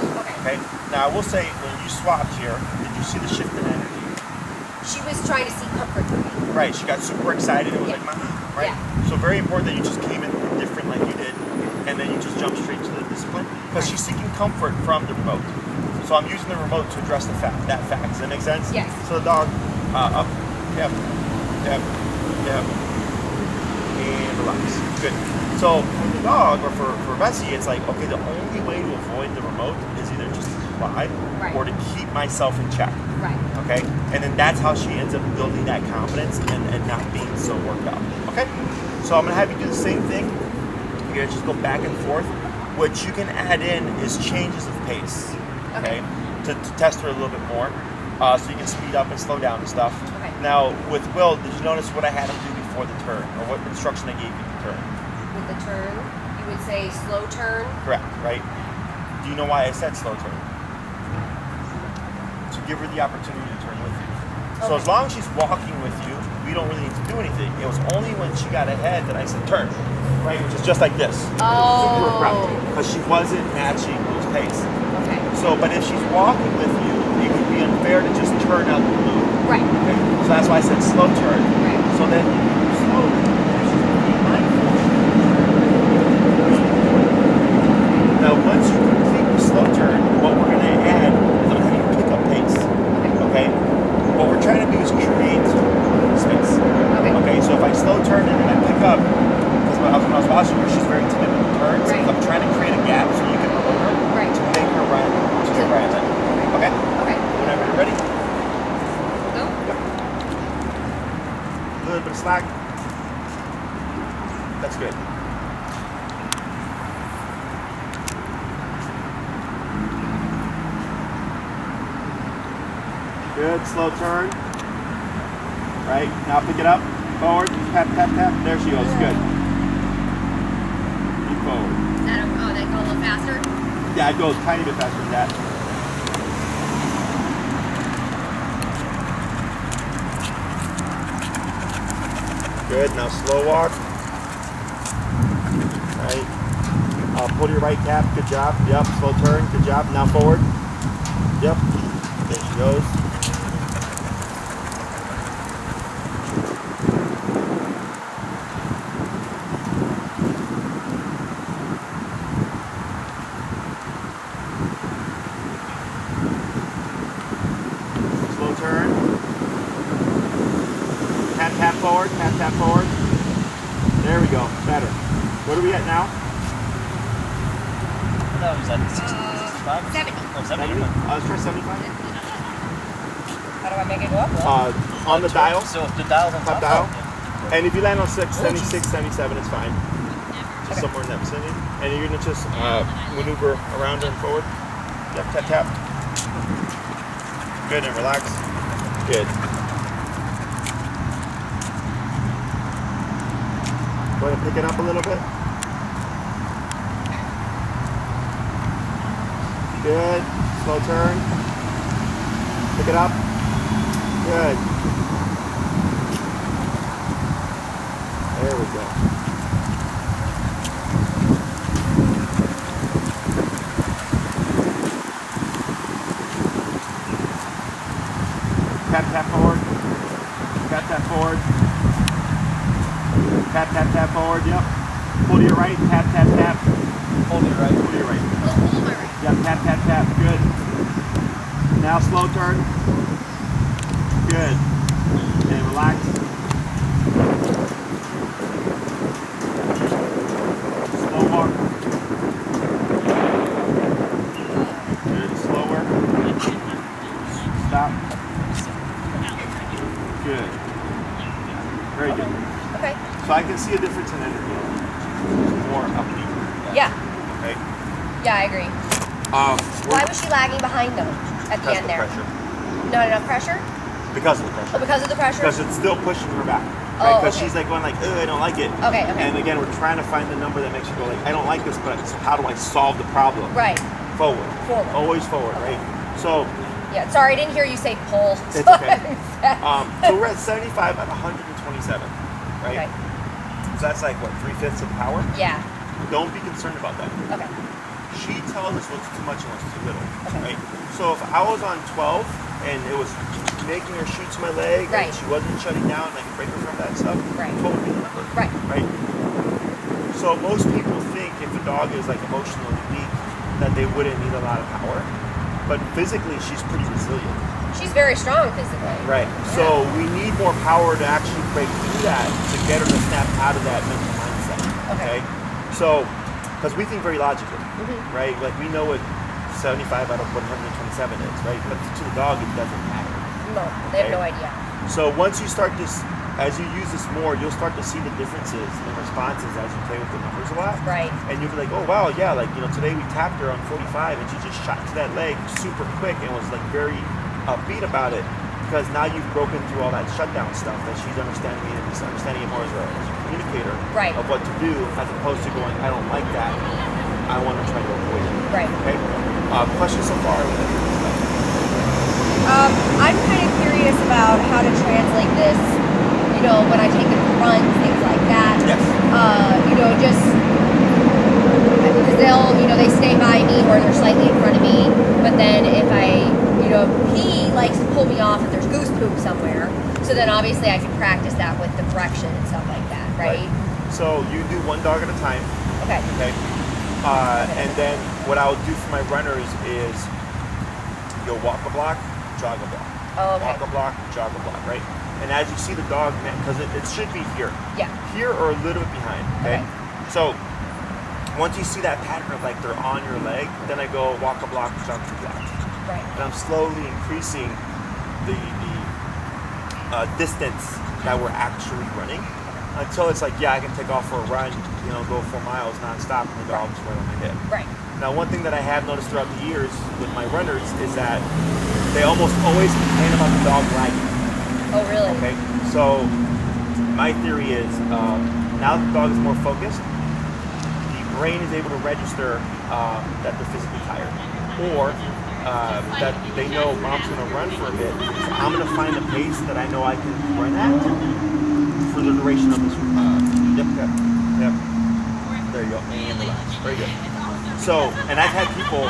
S2: Okay.
S1: Now I will say, when you swapped here, did you see the shift in energy?
S2: She was trying to seek comfort from me.
S1: Right, she got super excited and was like, "Mama," right?
S2: Yeah.
S1: So very important that you just came in different like you did, and then you just jump straight to the discipline, because she's seeking comfort from the remote. So I'm using the remote to address that fact. Does that make sense?
S2: Yes.
S1: So the dog, up, tap, tap, tap, and relax. Good. So for the dog, or for Bessie, it's like, okay, the only way to avoid the remote is either just to comply or to keep myself in check.
S2: Right.
S1: Okay? And then that's how she ends up building that confidence and not being so worked out. Okay? So I'm going to have you do the same thing. You're going to just go back and forth. What you can add in is changes of pace. Okay? To test her a little bit more. So you can speed up and slow down and stuff.
S2: Okay.
S1: Now, with Will, did you notice what I had him do before the turn? Or what instruction I gave you to turn?
S2: With the turn, you would say slow turn.
S1: Correct, right? Do you know why I said slow turn? To give her the opportunity to turn with you. So as long as she's walking with you, we don't really need to do anything. It was only when she got ahead that I said turn, right? Which is just like this. Super abrupt, because she wasn't matching Will's pace.
S2: Okay.
S1: So, but if she's walking with you, it would be unfair to just turn out the blue.
S2: Right.
S1: Okay? So that's why I said slow turn.
S2: Right.
S1: So then slowly, she's being mindful. Now, once you complete the slow turn, what we're going to add is I'm going to pick up pace. Okay? What we're trying to do is create space. Okay, so if I slow turn and then I pick up, because when I was watching her, she's very timid with turns.
S2: Right.
S1: I'm trying to create a gap so you can promote her to make her run to your right then. Okay?
S2: Okay.
S1: Whenever you're ready.
S2: Go.
S1: Yep. A little bit of slack. That's good. Good, slow turn. Right, now pick it up. Forward, tap, tap, tap. There she goes. Good. Keep forward.
S2: Oh, they go a little faster?
S1: Yeah, it goes a tiny bit faster than that. Good. Now slow walk. Right. Pull to your right tap. Good job. Yep. Slow turn. Good job. Now forward. Yep. There she goes. Slow turn. Tap, tap forward. Tap, tap forward. There we go. Better. What are we at now?
S3: No, is that 65?
S2: 70.
S3: Oh, 70.
S1: Let's try 75.
S2: How do I make it go up?
S1: On the dial.
S3: So the dial's on
S1: Top
S3: top?
S1: dial.
S3: Yeah.
S1: And if you land on 76, 77, it's fine. Just somewhere in that vicinity. And you're gonna just maneuver around and forward. Yep, tap, tap. Good, and relax. Good. Go ahead and pick it up a little bit. Good. Slow turn. Pick it up. Good. There we go. Tap, tap forward. Tap, tap forward. Tap, tap, tap forward. Yep. Pull to your right. Tap, tap, tap.
S3: Hold it right.
S1: Pull to your right.
S2: Hold my right.
S1: Yep. Tap, tap, tap. Good. Now slow turn. Good. And relax. Slow walk. Good. Slower. Stop. Good. Very good.
S2: Okay.
S1: So I can see a difference in energy. More upbeat.
S2: Yeah.
S1: Okay.
S2: Yeah, I agree. Why was she lagging behind them at the
S1: Because
S2: end
S1: of the
S2: there?
S1: pressure.
S2: Not enough pressure?
S1: Because of the pressure.
S2: Oh, because of the pressure?
S1: Because it's still pushing her back.
S2: Oh,
S1: Right? Because
S2: okay.
S1: she's like going like, ugh, I don't like it.
S2: Okay, okay.
S1: And again, we're trying to find the number that makes you go like, I don't like this, but how do I solve the problem?
S2: Right.
S1: Forward.
S2: Forward.
S1: Always forward, right? So
S2: Yeah, sorry, I didn't hear you say pull.
S1: it's okay. So we're at 75 at 127, right?
S2: Okay.
S1: So that's like what, 3/5 of the power?
S2: Yeah.
S1: Don't be concerned about that.
S2: Okay.
S1: She tells us what's too much and what's too little,
S2: Okay.
S1: right? So if I was on 12 and it was making her shoot to my leg,
S2: Right.
S1: and she wasn't shutting down, and I could break her from that stuff,
S2: Right.
S1: totally remember.
S2: Right.
S1: Right? So most people think if a dog is like emotionally weak, that they wouldn't need a lot of power. But physically, she's pretty resilient.
S2: She's very strong physically.
S1: Right. So we need more power to actually break through that to get her to snap out of that mental mindset.
S2: Okay.
S1: So, because we think very logically,
S2: Mm-hmm.
S1: right? Like we know what 75 out of 127 is, right? But to the dog, it doesn't matter.
S2: No, they have
S1: Okay.
S2: no idea.
S1: So once you start this, as you use this more, you'll start to see the differences in responses as you play with the numbers a lot.
S2: Right.
S1: And you'll be like, oh wow, yeah, like today we tapped her on 45 and she just shot to that leg super quick and was like very upbeat about it because now you've broken through all that shutdown stuff that she's understanding it more as a communicator
S2: Right.
S1: of what to do as opposed to going, I don't like that. I want to try to avoid it.
S2: Right.
S1: Okay. Questions so far?
S2: I'm kind of curious about how to translate this, when I take them for runs, things like that.
S1: Yes.
S2: Just because they stay by me or they're slightly in front of me, but then if he likes to pull me off if there's goose poop somewhere, so then obviously I can practice that with the correction and stuff like that, right?
S1: So you do one dog at a time.
S2: Okay.
S1: Okay. And then what I would do for my runners is you'll walk a block, jog a block.
S2: Oh, okay.
S1: Walk a block, jog a block, right? And as you see the dog, because it should be here.
S2: Yeah.
S1: Here or a little bit behind, okay? So once you see that pattern of like they're on your leg, then I go walk a block, jog 2 blocks.
S2: Right.
S1: And I'm slowly increasing the distance that we're actually running until it's like, yeah, I can take off for a run, go 4 miles nonstop and the dog's right on my hip.
S2: Right.
S1: Now, one thing that I have noticed throughout the years with my runners is that they almost always complain about the dog lagging.
S2: Oh, really?
S1: Okay, so my theory is now that the dog is more focused, the brain is able to register that they're physically tired, or that they know mom's going to run for a bit. So I'm going to find a pace that I know I can run at for the duration of this. Yep. There you go. And relax. Very good. So, and I've had people,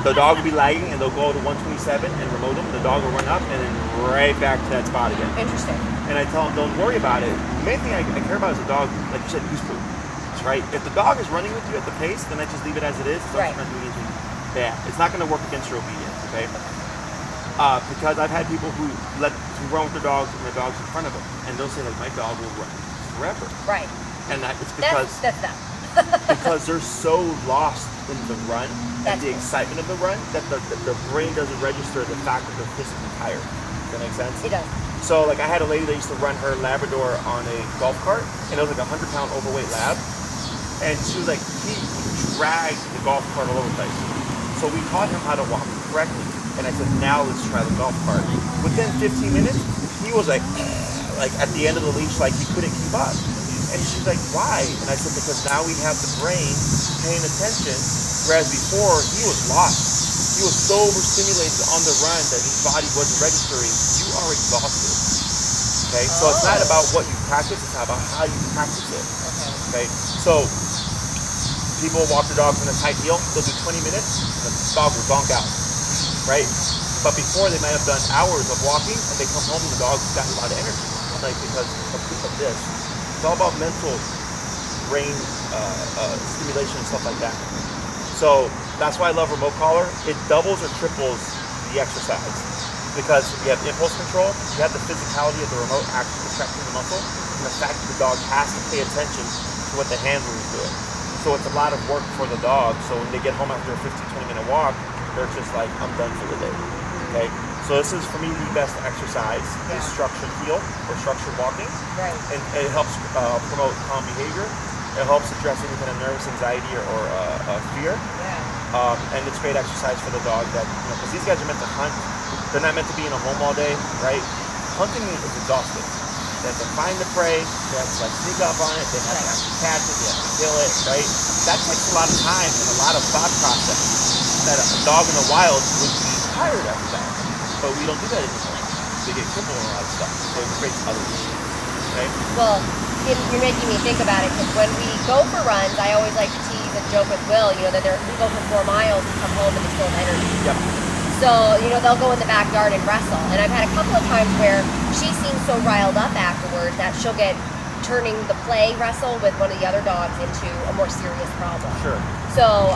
S1: the dog will be lagging and they'll go to 127 and remote them. The dog will run up and then right back to that spot again.
S2: Interesting.
S1: And I tell them, don't worry about it. The main thing I care about is the dog, like you said, goose poop. Right? If the dog is running with you at the pace, then I just leave it as it is. So it's not doing anything bad. It's not going to work against your obedience, okay? Because I've had people who run with their dogs and the dog's in front of them. And they'll say, like, my dog will run forever.
S2: Right.
S1: And it's because...
S2: That's them.
S1: because they're so lost in the run and the excitement of the run that the brain doesn't register the fact that they're physically tired. Does that make sense?
S2: It does.
S1: So like I had a lady that used to run her Labrador on a golf cart, and it was like a 100-pound overweight lab, and she was like, he dragged the golf cart all over the place. So we taught him how to walk correctly, and I said, now let's try the golf cart. Within 15 minutes, he was like at the end of the leash, like he couldn't keep up. And she's like, why? And I said, because now we have the brain paying attention, whereas before he was lost. He was so overstimulated on the run that his body wasn't registering. You are exhausted. Okay? So it's not about what you practice, it's about how you practice it. Okay? So people walk their dogs in a tight heel, they'll do 20 minutes, and the dog will zonk out. Right? But before they might have done hours of walking, and they come home and the dog's got a lot of energy. Like because of this. It's all about mental brain stimulation and stuff like that. So that's why I love remote collar. It doubles or triples the exercise because you have impulse control, you have the physicality of the remote actually contracting the muscle, and the fact that the dog has to pay attention to what the handler is doing. So it's a lot of work for the dog. So when they get home after a 15-20 minute walk, they're just like, I'm done for the day. Okay? So this is, for me, the best exercise is structured heel or structured walking.
S2: Right.
S1: And it helps promote calm behavior. It helps address any kind of nervous anxiety or fear.
S2: Yeah.
S1: And it's great exercise for the dog that, because these guys are meant to hunt. They're not meant to be in a home all day, right? Hunting is exhausting. They have to find the prey. They have to like sneak up on it. They have to actually catch it. They have to kill it, right? That takes a lot of time and a lot of thought process that a dog in the wild would be tired after that. But we don't do that anymore. They get crippled in a lot of stuff. So it creates other issues. Okay?
S2: Well, you're making me think about it because when we go for runs, I always like to tease and joke with Will, that we go for 4 miles and come home and they still have energy.
S1: Yep.
S2: So, they'll go in the backyard and wrestle. And I've had a couple of times where she seems so riled up afterwards that she'll get turning the play wrestle with one of the other dogs into a more serious problem.
S1: Sure.
S2: So,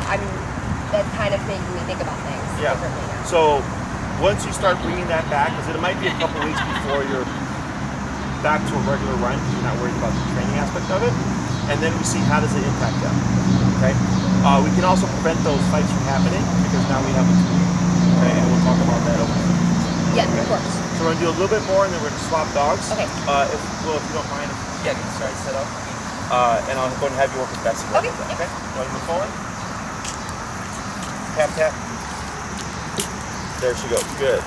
S2: that's kind of making me think about things differently now.
S1: So, once you start bringing that back, because it might be a couple weeks before you're back to a regular run, because you're not worried about the training aspect of it, and then we see how does it impact them. Okay. We can also prevent those fights from happening because now we have a tool. Okay, and we'll talk about that over.
S2: Yeah, of course.
S1: So we're gonna do a little bit more, and then we're gonna swap dogs.
S2: Okay.
S1: If you don't mind, get started set up, and I'll go and have you work with Bessie.
S2: Okay.
S1: Okay. Want to move forward? Tap tap. There she goes. Good.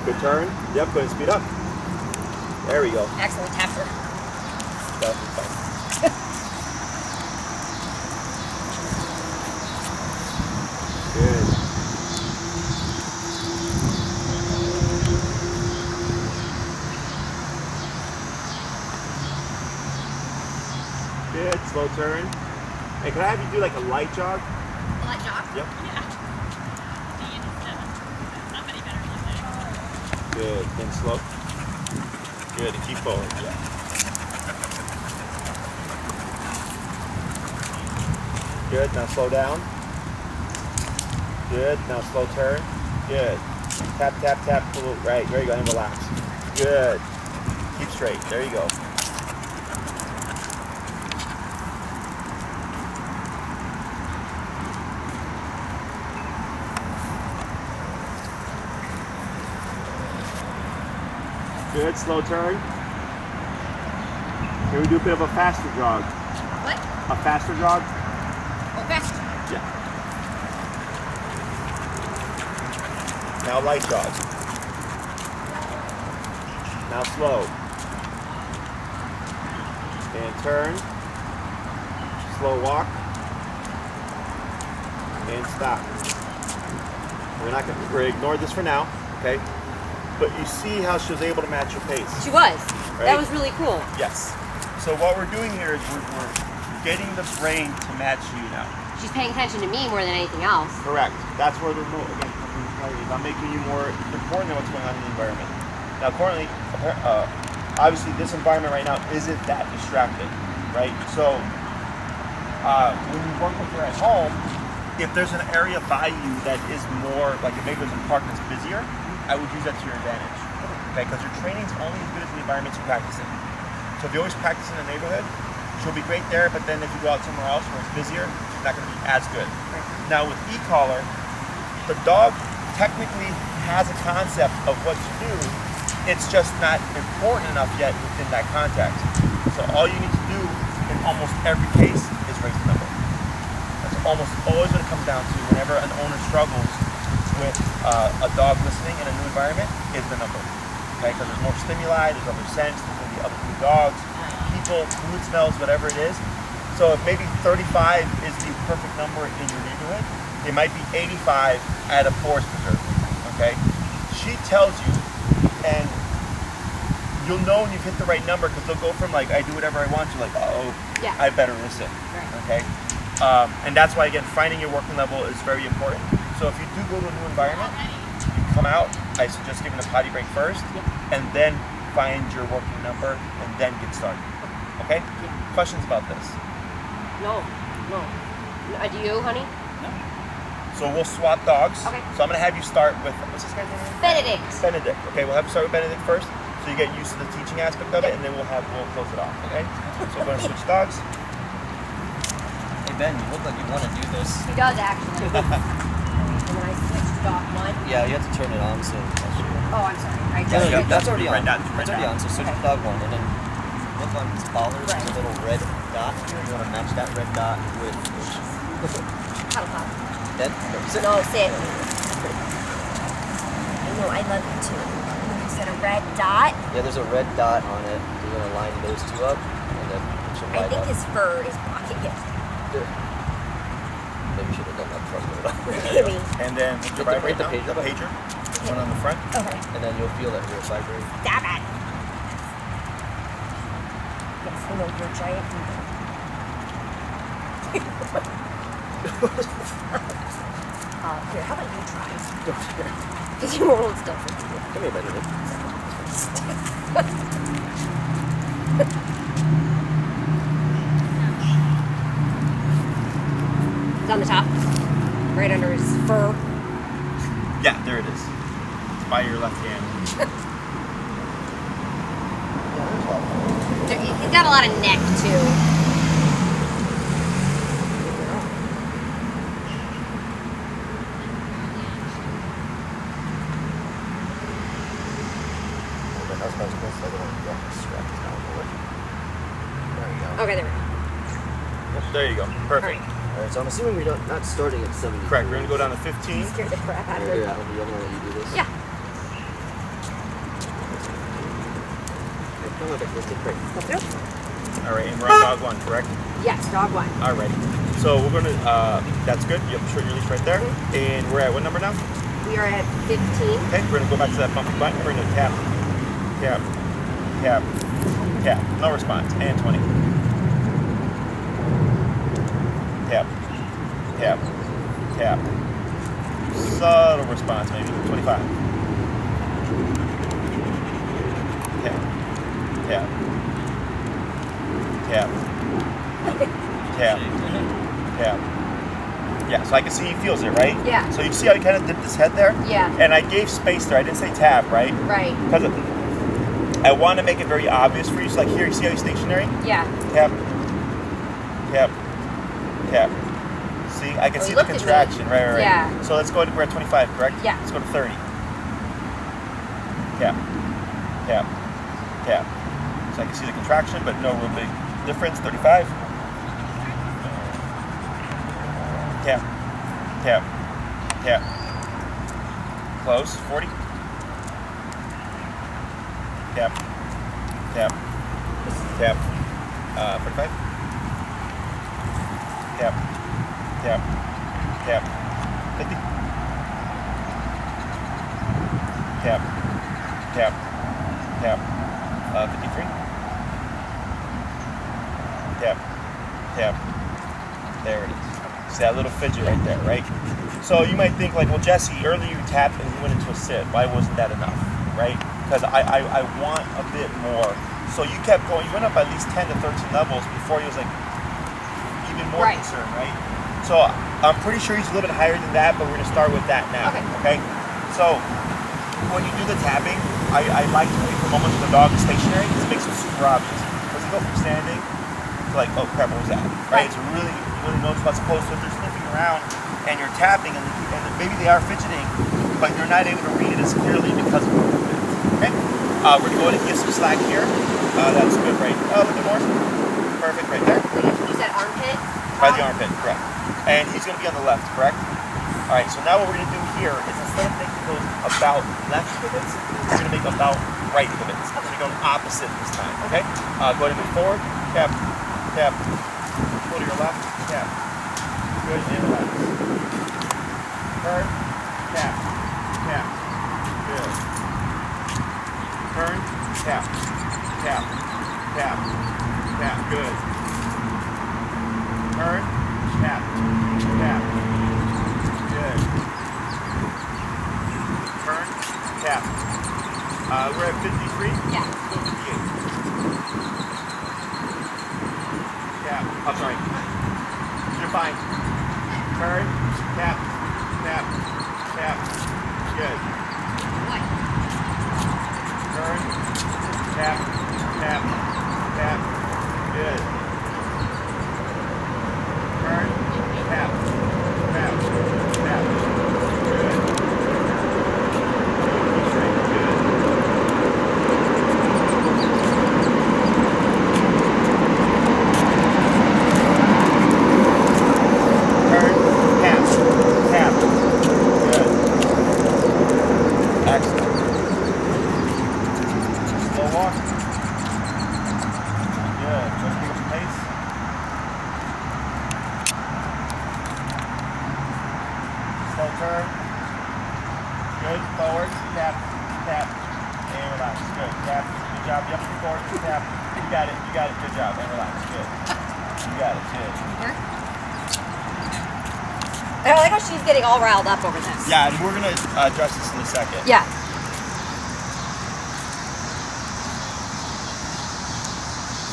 S1: Good turn. Yep. Go ahead and speed up. There we go.
S2: Excellent. Tap her.
S1: That's fine. Good. Good. Slow turn. Hey, can I have you do like a light jog?
S2: A light jog?
S1: Yep.
S4: Yeah. Somebody better look at it.
S1: Good. Then slow. Good. And keep forward. Yeah. Good. Now slow down. Good. Now slow turn. Good. Tap, tap, tap. Right. There you go. And relax. Good. Keep straight. There you go. Good. Slow turn. Here we do a bit of a faster jog.
S2: What?
S1: A faster jog?
S2: Oh, faster.
S1: Yeah. Now light jog. Now slow. And turn. Slow walk. And stop. We're ignore this for now, okay? But you see how she was able to match your pace.
S2: She was.
S1: Right?
S2: That was really cool.
S1: Yes. So what we're doing here is we're getting the brain to match you now.
S2: She's paying attention to me more than anything else.
S1: Correct. That's where the remote again comes into play. Is I'm making you more important than what's going on in the environment. Now, currently, obviously, this environment right now isn't that distracting, right? So when you work with her at home, if there's an area by you that is more like if maybe there's a park that's busier, I would use that to your advantage. Okay, because your training's only as good as the environments you practice in. So if you always practice in the neighborhood, she'll be great there, but then if you go out somewhere else where it's busier, she's not going to be as good. Now with e-collar, the dog technically has a concept of what to do, it's just not important enough yet within that context. So all you need to do in almost every case is raise the number. That's almost always what it comes down to whenever an owner struggles with a dog listening in a new environment is the number. Okay, because there's more stimuli, there's other scents, there's going to be other new dogs, people, food smells, whatever it is. So if maybe 35 is the perfect number in your neighborhood, it might be 85 at a forest preserve. Okay, she tells you, and you'll know when you've hit the right number because they'll go from like I do whatever I want to like
S2: Yeah.
S1: I better listen.
S2: Right.
S1: Okay, and that's why again finding your working level is very important. So if you do go to a new environment, you come out. I suggest giving a potty break first, and then find your working number, and then get started. Okay? Questions about this?
S2: No. Do you, honey?
S1: So we'll swap dogs.
S2: Okay.
S1: So I'm going to have you start with, what's this guy's name?
S2: Benedict.
S1: Benedict. Okay, we'll have you start with Benedict first, so you get used to the teaching aspect of it, and then we'll close it off. Okay? So we're going to switch dogs.
S3: Hey Ben, you look like you want to do this.
S2: He does actually. And then I switched to dog one.
S3: Yeah, you have to turn it on, so I'll show you.
S2: Oh, I'm sorry. I
S3: No,
S2: just
S3: that's already on.
S1: Red dot,
S3: That's already on, so switch to dog one, and then look on his collar, there's a little red dot. You want to match that red dot with
S2: Cuddle pop.
S3: Ben? Sit.
S2: No, sit. I know, I love you too. You said a red dot.
S3: Yeah, there's a red dot on it. You're going to line those two up, and then it should
S2: I
S3: light
S2: think
S3: up.
S2: his fur is blocking it.
S3: Maybe we should have done that front load.
S2: Maybe.
S1: And then
S3: Hit
S1: vibrate
S3: the
S1: now,
S3: pager.
S1: the pager. One on the front.
S2: Okay.
S3: And then you'll feel that rear vibrate.
S2: Stab it. Yes, I know you're a giant eagle. Here, how about you try? Because you won't hold still for me.
S3: Come here, Benedict.
S2: It's on the top. Right under his fur.
S1: Yeah, there it is. It's by your left hand.
S2: He's got a lot of neck too. Okay, there we go.
S1: There you go. Perfect.
S3: Alright, so I'm assuming we're not starting at 70.
S1: Correct. We're going to go down to 15.
S2: Scared the crap out of
S3: Yeah,
S2: him.
S3: yeah, I'll be able to let you do this.
S2: Yeah.
S3: Come on, let's take a break.
S2: Go through.
S1: All right, and we're on dog one, correct?
S2: Yes, dog one.
S1: All righty. So we're going to, that's good. You have to show your leash right there. And we're at what number now?
S2: We are at 15.
S1: Okay, we're going to go back to that bumpy button. We're going to tap, tap, tap, tap. No response. And 20. Tap, tap, tap. Subtle response, maybe. 25. Tap, tap, tap, tap, tap. Yeah, so I can see he feels it, right?
S2: Yeah.
S1: So you see how he kind of dipped his head there?
S2: Yeah.
S1: And I gave space there. I didn't say tap, right?
S2: Right.
S1: Because I want to make it very obvious for you. So like here, you see how he's stationary?
S2: Yeah.
S1: Tap, tap, tap. See, I can
S2: Oh,
S1: see
S2: he
S1: the
S2: looked at me.
S1: contraction. Right.
S2: Yeah.
S1: So let's go to, we're at 25, correct?
S2: Yeah.
S1: Let's go to 30. Tap, tap, tap. So I can see the contraction, but no real big difference. 35. Tap, tap, tap, Close. 40. Tap. Tap. Tap. 45. Tap. Tap. Tap. 50. Tap. Tap. Tap. 53. Tap. Tap. There it is. See that little fidget right there, right? So you might think like, well, Jesse, earlier you tapped and you went into a sit. Why wasn't that enough, right? Because I want a bit more. So you kept going. You went up at least 10 to 13 levels before he was like even more concerned, right? So I'm pretty sure he's a little bit higher than that, but we're gonna start with that now. Okay. So when you do the tapping, I like to wait for moments when the dog is stationary because it makes it super obvious. Because you go from standing to like, oh crap, what was that? Right? It's really, you really notice what's close. So if they're sniffing around and you're tapping and maybe they are fidgeting, but you're not able to read it as clearly because of movement. Okay? We're gonna go ahead and give some slack here. That's good, right? A little bit more. Perfect, right there.
S2: You said armpit?
S1: By the armpit, correct. And he's gonna be on the left, correct? All right, so now what we're gonna do here is instead of making those about left pivots, we're gonna make about right pivots. So we're going opposite this time, okay? Go ahead and move forward, tap, tap. Go to your left, tap. Good, and relax. Turn, tap, tap. Good. Turn, tap, tap, tap, tap. Good. Turn, tap, tap. Good. Turn, tap. We're at 53?
S2: Yeah.
S1: Go 58. Tap. Oh, sorry. You're fine. Turn, tap, tap, tap. Good. Turn, tap, tap, tap. Good. Turn, tap, tap, tap. Good. Keep straight. Good. Turn, tap, tap. Good. Excellent. Slow walk. Good. Try to pick up the pace. Slow turn. Good. Forward. Tap. Tap. And relax. Good. Tap. Good job. Yep. Forward. Tap. You got it. You got it. Good job. And relax. Good. You got it. Good.
S2: I like how she's getting all riled up over this.
S1: Yeah, and we're gonna address this in a second.
S2: Yeah.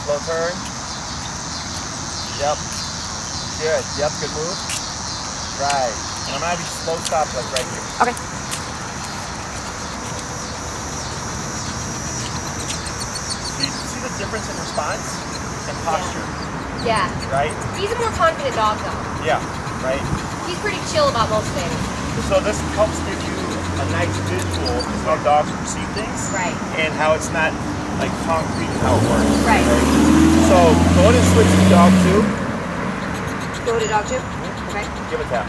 S1: Slow turn. Yep. Good. Yep. Good move. Right. And I'm gonna have you slow stop like right here.
S2: Okay.
S1: So you see the difference in response and posture,
S2: Yeah.
S1: right?
S2: He's a more confident dog though.
S1: Yeah. Right.
S2: He's pretty chill about most things.
S1: So this helps give you a nice visual of how dogs perceive things,
S2: Right.
S1: and how it's not like concrete how it works.
S2: Right.
S1: So go ahead and switch to dog 2.
S2: Go to dog 2? Okay.
S1: Give a tap.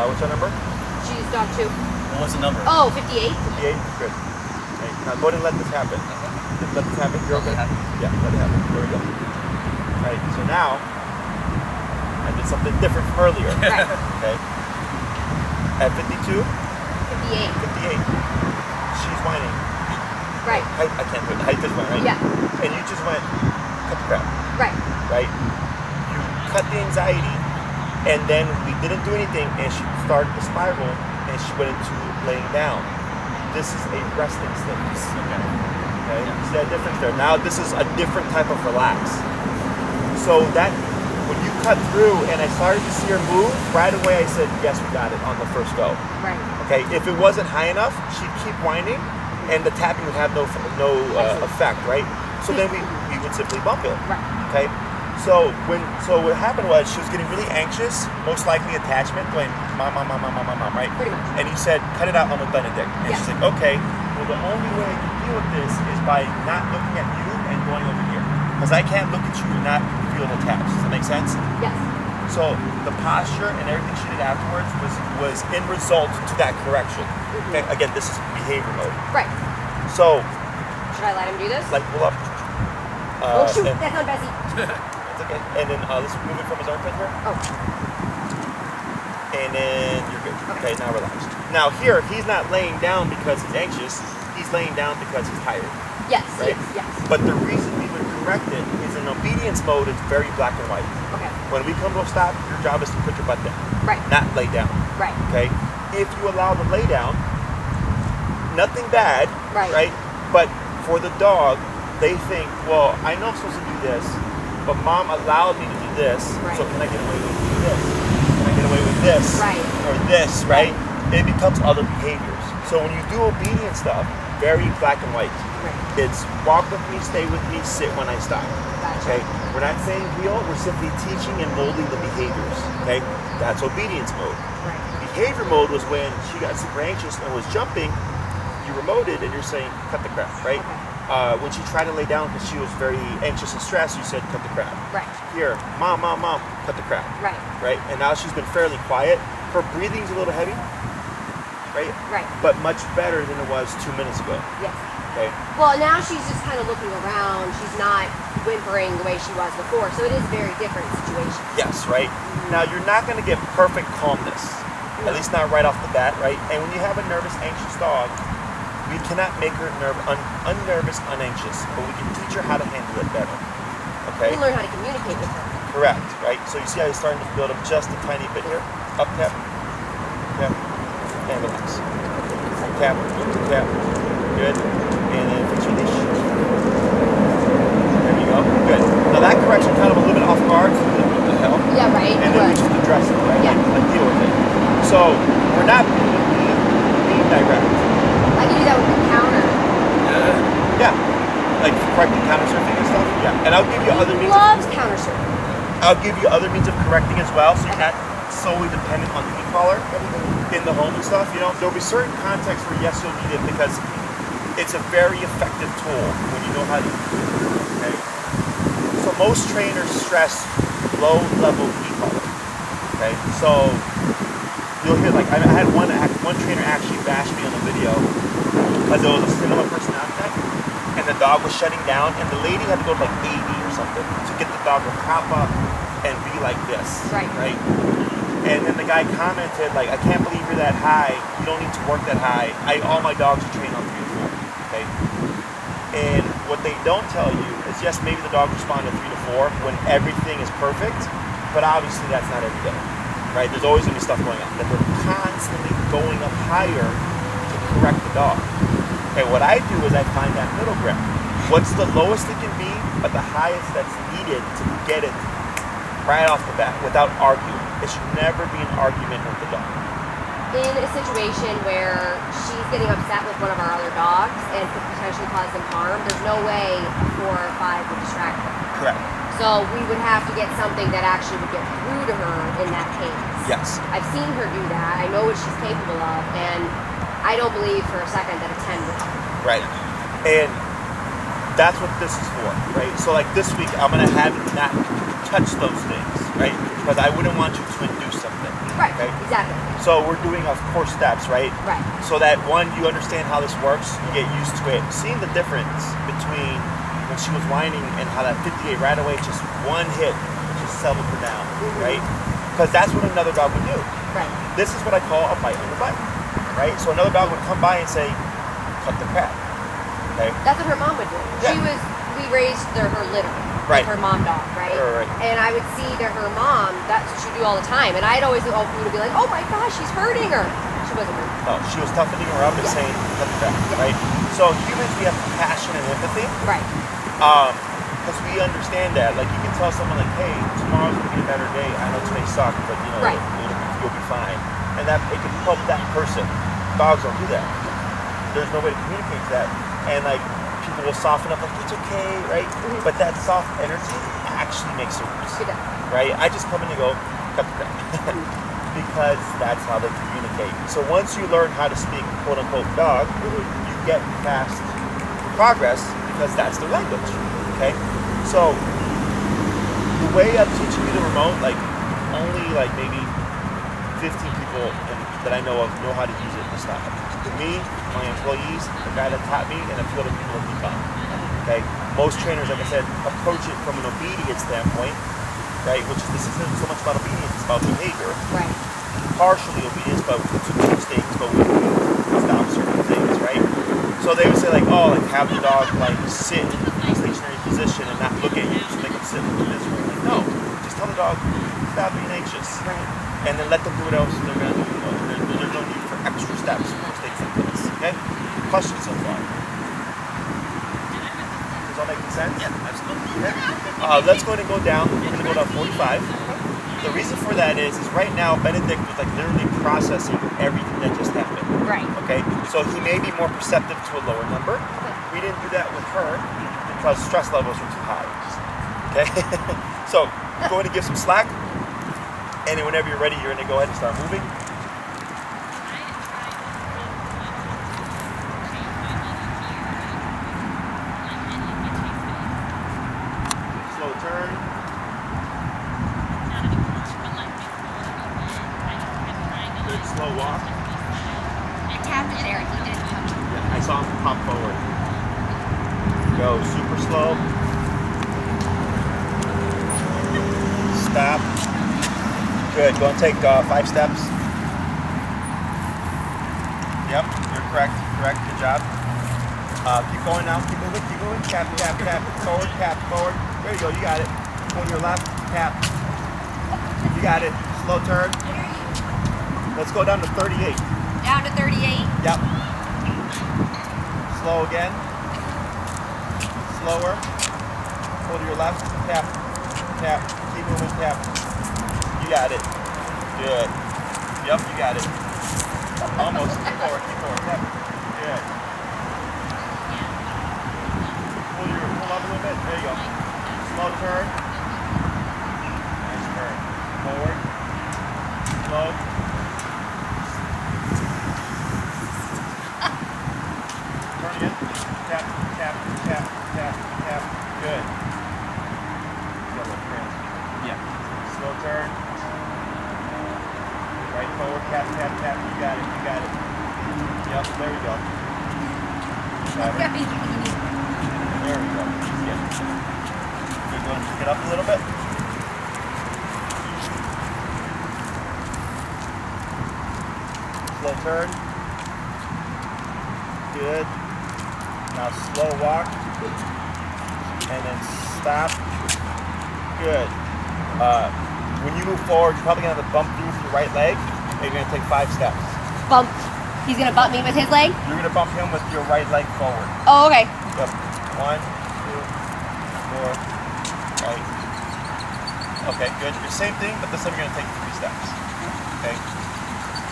S1: What's our number?
S2: She's dog 2.
S3: What was the number?
S2: Oh, 58?
S1: 58. Good. Okay. Now go ahead and let this happen. Let this happen. You're okay? Yeah, let it happen. There we go. All right. So now I did something different from earlier.
S2: Right.
S1: Okay. At 52,
S2: 58.
S1: 58, she's whining.
S2: Right.
S1: I can't do it. I just went, right?
S2: Yeah.
S1: And you just went, cut the crap,
S2: Right.
S1: right? You cut the anxiety, and then we didn't do anything, and she started to spiral, and she went into laying down. This is a resting state. Okay? See that difference there? Now this is a different type of relax. So that, when you cut through and I started to see her move, right away I said, yes, we got it on the first go.
S2: Right.
S1: Okay, if it wasn't high enough, she'd keep whining and the tapping would have no effect, right? So then we would simply bump it.
S2: Right.
S1: Okay? So what happened was she was getting really anxious, most likely attachment, going mom, right?
S2: Pretty much.
S1: And he said, cut it out, I'm with Benedict. And she's like, okay, well the only way I can deal with this is by not looking at you and going over here. Because I can't look at you and not feel the taps. Does that make sense?
S2: Yes.
S1: So the posture and everything she did afterwards was in result to that correction. Okay, again, this is behavior mode.
S2: Right.
S1: So,
S2: should I let him do this?
S1: like pull up.
S2: Oh shoot,
S1: and,
S2: that's on Bessie.
S1: it's okay. And then let's move it from his armpit here.
S2: Oh.
S1: And then you're good. Okay, now relax. Now here, he's not laying down because he's anxious. He's laying down because he's tired.
S2: Yes,
S1: right?
S2: yes.
S1: But the reason we would correct it is in obedience mode, it's very black and white.
S2: Okay.
S1: When we come to a stop, your job is to put your butt down.
S2: Right.
S1: Not lay down.
S2: Right.
S1: Okay? If you allow the lay down, nothing bad, right? But for the dog, they think, well, I know I'm supposed to do this, but mom allowed me to do this, so can I get away with this? Can I get away with this?
S2: Right.
S1: Or this, right? It becomes other behaviors. So when you do obedient stuff, very black and white.
S2: Right.
S1: It's walk with me, stay with me, sit when I stop.
S2: Gotcha.
S1: Okay? We're not saying heal, we're simply teaching and molding the behaviors. Okay? That's obedience mode.
S2: Right.
S1: Behavior mode was when she got super anxious and was jumping, you remoted and you're saying, cut the crap, right?
S2: Okay.
S1: When she tried to lay down because she was very anxious and stressed, you said, cut the crap.
S2: Right.
S1: Here, mom, cut the crap.
S2: Right.
S1: Right? And now she's been fairly quiet. Her breathing's a little heavy, right?
S2: Right.
S1: But much better than it was 2 minutes ago.
S2: Yes.
S1: Okay?
S2: Well, now she's just kind of looking around. She's not whimpering the way she was before, so it is a very different situation.
S1: Yes, right? Now, you're not going to get perfect calmness, at least not right off the bat, right? And when you have a nervous, anxious dog, we cannot make her unnervous, unanxious, but we can teach her how to handle it better. Okay?
S2: You can learn how to communicate with her.
S1: Correct, right? So you see how he's starting to build up just a tiny bit here? Up, tap, tap, and relax. Tap, tap, good. And then fix your leash. There you go, good. Now that correction kind of a little bit off guard, so what the hell?
S2: Yeah, right.
S1: And then we just address it, right?
S2: Yeah.
S1: Like deal with it. So we're not being direct.
S2: I can do that with the counter.
S1: Yeah. Like correcting counter surfing and stuff. Yeah. And I'll give you other means.
S2: Loves counter surfing.
S1: I'll give you other means of correcting as well, so you're not solely dependent on the e-collar in the home and stuff. You know, there'll be certain contexts where yes, you'll need it because it's a very effective tool when you know how to use it. Okay. So most trainers stress low-level e-collar. Okay. So you'll hear like I had one trainer actually bash me on the video because it was a similar personality type, and the dog was shutting down, and the lady had to go to like 80 or something to get the dog to prop up and be like this.
S2: Right.
S1: Right. And then the guy commented like, I can't believe you're that high. You don't need to work that high. All my dogs are trained on 3 to 4. Okay. And what they don't tell you is yes, maybe the dog responded 3 to 4 when everything is perfect, but obviously that's not every day. Right? There's always gonna be stuff going on. That they're constantly going up higher to correct the dog. Okay, what I do is I find that middle ground. What's the lowest it can be, but the highest that's needed to get it right off the bat without arguing. It should never be an argument with the dog.
S2: In a situation where she's getting upset with one of our other dogs and could potentially cause them harm, there's no way a 4 or 5 would distract her.
S1: Correct.
S2: So we would have to get something that actually would get through to her in that case.
S1: Yes.
S2: I've seen her do that. I know what she's capable of, and I don't believe for a second that a 10 would help.
S1: Right. And that's what this is for, right? So like this week, I'm gonna have you not touch those things, right? Because I wouldn't want you to induce something.
S2: Right,
S1: okay?
S2: exactly.
S1: So we're doing, of course, steps, right?
S2: Right.
S1: So that one, you understand how this works, you get used to it. Seeing the difference between when she was whining and how that 58 right away, just one hit, just settled her down, right? Because that's what another dog would do.
S2: Right.
S1: This is what I call a bite on the bite, right? So another dog would come by and say, cut the crap, okay?
S2: That's what her mom would do.
S1: Yeah.
S2: We raised her litter.
S1: Right.
S2: Like her mom dog, right?
S1: Right.
S2: And I would see that her mom, that's what she'd do all the time. And I'd always be like, oh my gosh, she's hurting her. She wasn't hurting.
S1: No, she was toughening her up and saying, cut the crap, right? So humans, we have compassion and empathy.
S2: Right.
S1: Because we understand that. Like you can tell someone like, hey, tomorrow's gonna be a better day. I know today sucked, but you know,
S2: right.
S1: you'll be fine. And that it can help that person. Dogs don't do that. There's no way to communicate that. And like people will soften up like it's okay, right? Mm-hmm. But that soft energy actually makes it worse. Right? I just come in and go, cut the crap. Because that's how they communicate. So once you learn how to speak quote unquote dog, you get fast progress because that's the language. Okay? So the way of teaching you the remote, like only like maybe 15 people that I know of know how to use it this style. Me, my employees, the guy that taught me, and a few other people that we taught. Okay, most trainers, like I said, approach it from an obedience standpoint, right? Which is, this isn't so much about obedience; it's about behavior.
S2: Right.
S1: Partially obedience, but to teach things, but we stop certain things, right? So they would say like, oh, like have the dog like sit in a stationary position and not look at you, so they can sit and do this. Like, no, just tell the dog stop being anxious,
S2: Right.
S1: and then let them do what else they're gonna do. You know, there's no need for extra steps for mistakes like this. Okay? Questions so far? Does all making sense?
S3: Yeah, absolutely.
S1: Okay. Let's go ahead and go down. We're gonna go down 45. The reason for that is right now Benedict was like literally processing everything that just happened.
S2: Right.
S1: Okay, so he may be more perceptive to a lower number. We didn't do that with her because stress levels were too high. Okay, so go ahead and give some slack, and then whenever you're ready, you're going to go ahead and start moving. Slow turn. Good slow walk.
S2: I tapped it there and he didn't come.
S1: Yeah, I saw him pop forward. Go super slow. Stop. Good. Go and take 5 steps. Yep, you're correct. Correct. Good job. Keep going now. Keep moving. Keep moving. Tap, tap, tap. Forward. Tap. Forward. There you go. You got it. Go to your left. Tap. You got it. Slow turn. Let's go down to 38.
S2: Down to 38.
S1: Yep. Slow again. Slower. Go to your left. Tap. Tap. Keep moving. Tap. You got it. Good. Yep, you got it. Almost. Keep forward. Keep forward. Tap. Good. Pull up a little bit. There you go. Slow turn. Nice turn. Forward. Slow. Turn again. Tap, tap, tap, tap, tap. Good.
S3: Yeah.
S1: Slow turn. Right forward. Tap, tap, tap. You got it. You got it. Yep. There we go. Got it. There we go. Yeah. Good. Go and pick it up a little bit. Slow turn. Good. Now slow walk. And then stop. Good. When you move forward, you're probably going to have to bump through with your right leg. And you're going to take 5 steps.
S2: Bump. He's going to bump me with his leg?
S1: You're going to bump him with your right leg forward.
S2: Oh, okay.
S1: Yep. 1, 2, 4, right. Okay, good. The same thing, but this time you're going to take 3 steps. Okay.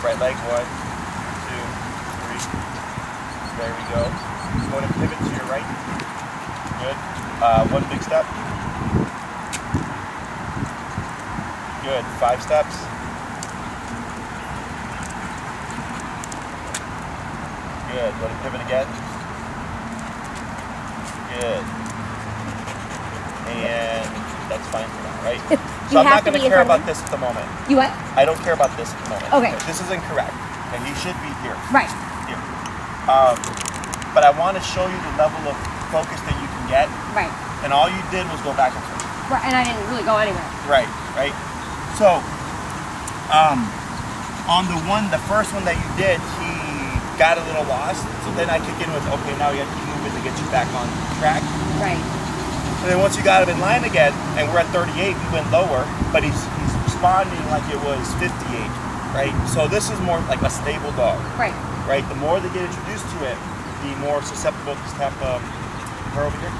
S1: Right leg, 1, 2, 3. There we go. Go to pivot to your right. Good. 1 big step. Good. 5 steps. Good. Go to pivot again. Good. And that's fine for now, right? So I'm not going to care about this at the moment.
S2: You what?
S1: I don't care about this at the moment.
S2: Okay.
S1: This is incorrect. And he should be here.
S2: Right.
S1: Here. But I want to show you the level of focus that you can get.
S2: Right.
S1: And all you did was go back and forth.
S2: Right. And I didn't really go anywhere.
S1: Right, right. So, on the first one that you did, he got a little lost. So then I kick in with, okay, now you have to move it to get you back on track.
S2: Right.
S1: And then once you got him in line again, and we're at 38, we went lower, but he's responding like it was 58, right? So this is more like a stable dog.
S2: Right.
S1: Right? The more they get introduced to it, the more susceptible to this type of, her over here.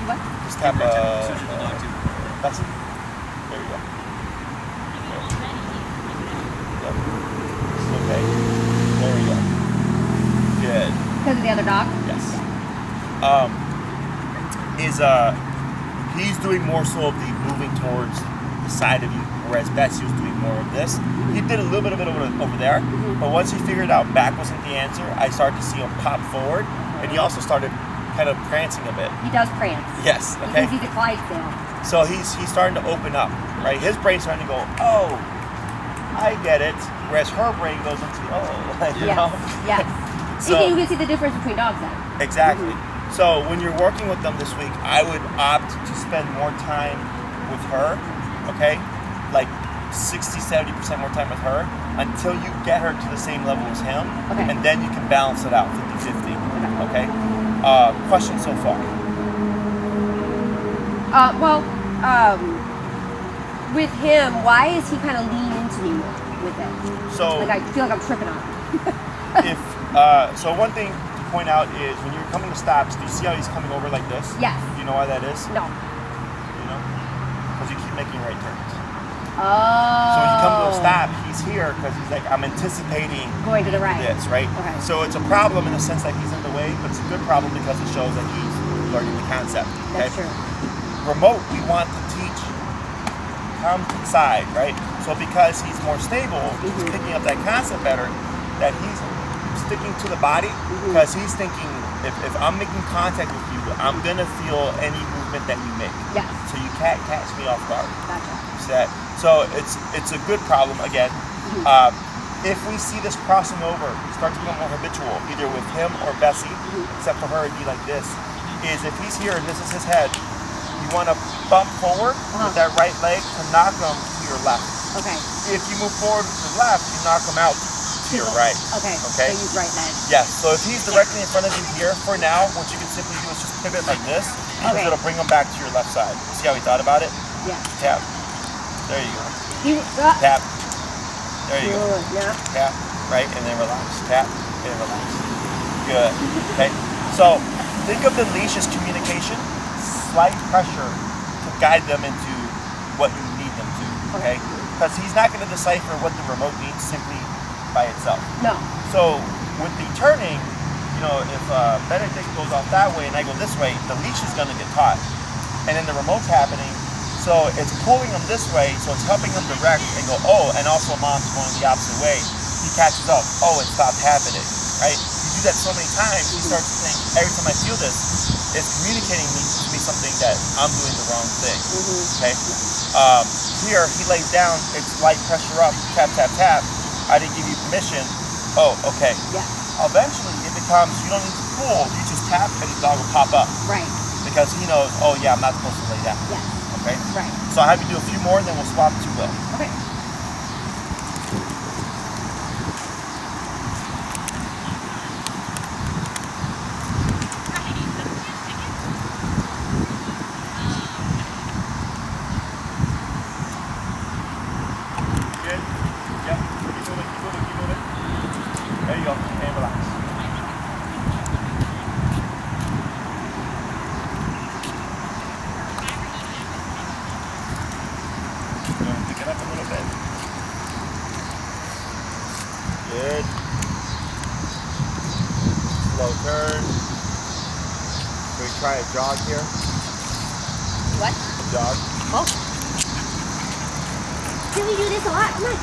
S2: What?
S1: This type of,
S3: Social dog too.
S1: Bessie. There you go. Yep. Okay. There we go. Good.
S2: Because of the other dog?
S1: Yes. He's doing more so of the moving towards the side of you, whereas Bessie was doing more of this. He did a little bit of it over there, but once he figured out back wasn't the answer, I started to see him pop forward, and he also started kind of prancing a bit.
S2: He does prance.
S1: Yes. Okay.
S2: Because he's a Clydesdale.
S1: So he's starting to open up, right? His brain's starting to go, oh, I get it. Whereas her brain goes into, oh, you know?
S2: Yes.
S1: So
S2: You can see the difference between dogs then.
S1: exactly. So when you're working with them this week, I would opt to spend more time with her, okay? Like 60-70% more time with her until you get her to the same level as him.
S2: Okay.
S1: And then you can balance it out 50-50, okay? Question so far?
S2: With him, why is he kind of lean into me with it?
S1: So
S2: Like I feel like I'm tripping on him.
S1: So one thing to point out is when you're coming to stops, do you see how he's coming over like this?
S2: Yes.
S1: Do you know why that is?
S2: No.
S1: You know? Because you keep making right turns.
S2: Oh.
S1: So when you come to a stop, he's here because he's like, I'm anticipating
S2: Going to the right.
S1: this, right?
S2: Okay.
S1: So it's a problem in the sense that he's in the way, but it's a good problem because it shows that he's learning the concept. Okay?
S2: That's true.
S1: Remote, we want to teach come inside, right? So because he's more stable, he's picking up that concept better, that he's sticking to the body because he's thinking, if I'm making contact with you, I'm gonna feel any movement that you make.
S2: Yes.
S1: So you can't catch me off guard.
S2: Gotcha.
S1: See that? So it's a good problem again. If we see this crossing over start to become more habitual, either with him or Bessie, except for her it'd be like this, is if he's here and this is his head, you want to bump forward with that right leg to knock him to your left.
S2: Okay.
S1: If you move forward with your left, you knock him out to your right.
S2: Okay.
S1: Okay.
S2: So use right leg.
S1: Yes. So if he's directly in front of you here, for now, what you can simply do is just pivot like this, because
S2: Okay.
S1: it'll bring him back to your left side. See how he thought about it?
S2: Yeah.
S1: Tap. There you go.
S2: Tap.
S1: Tap. There you go.
S2: Yeah.
S1: Tap. Right, and then relax. Tap and relax. Good. Okay. So think of the leash as communication. Slight pressure to guide them into what you need them to, okay? Because he's not going to decipher what the remote means simply by itself.
S2: No.
S1: So with the turning, you know, if Benedict goes off that way and I go this way, the leash is going to get caught. And then the remote's happening, so it's pulling him this way, so it's helping him direct and go, oh, and also mom's going the opposite way. He catches up, oh, it stopped happening, right? You do that so many times, he starts to think, every time I feel this, it's communicating to me something that I'm doing the wrong thing, okay? Here, he lays down, it's light pressure up, tap, tap, tap. I didn't give you permission. Oh, okay.
S2: Yeah.
S1: Eventually, it becomes, you don't need to pull, you just tap and the dog will pop up.
S2: Right.
S1: Because he knows, oh yeah, I'm not supposed to lay down.
S2: Yeah.
S1: Okay?
S2: Right.
S1: So I'll have you do a few more and then we'll swap to Will.
S2: Okay.
S1: Good? Yep. Keep moving, keep moving, keep moving. There you go. And relax. Pick it up a little bit. Good. Slow turn. Can we try a jog here?
S2: What?
S1: A jog.
S2: Oh. Can we do this a lot? Come on.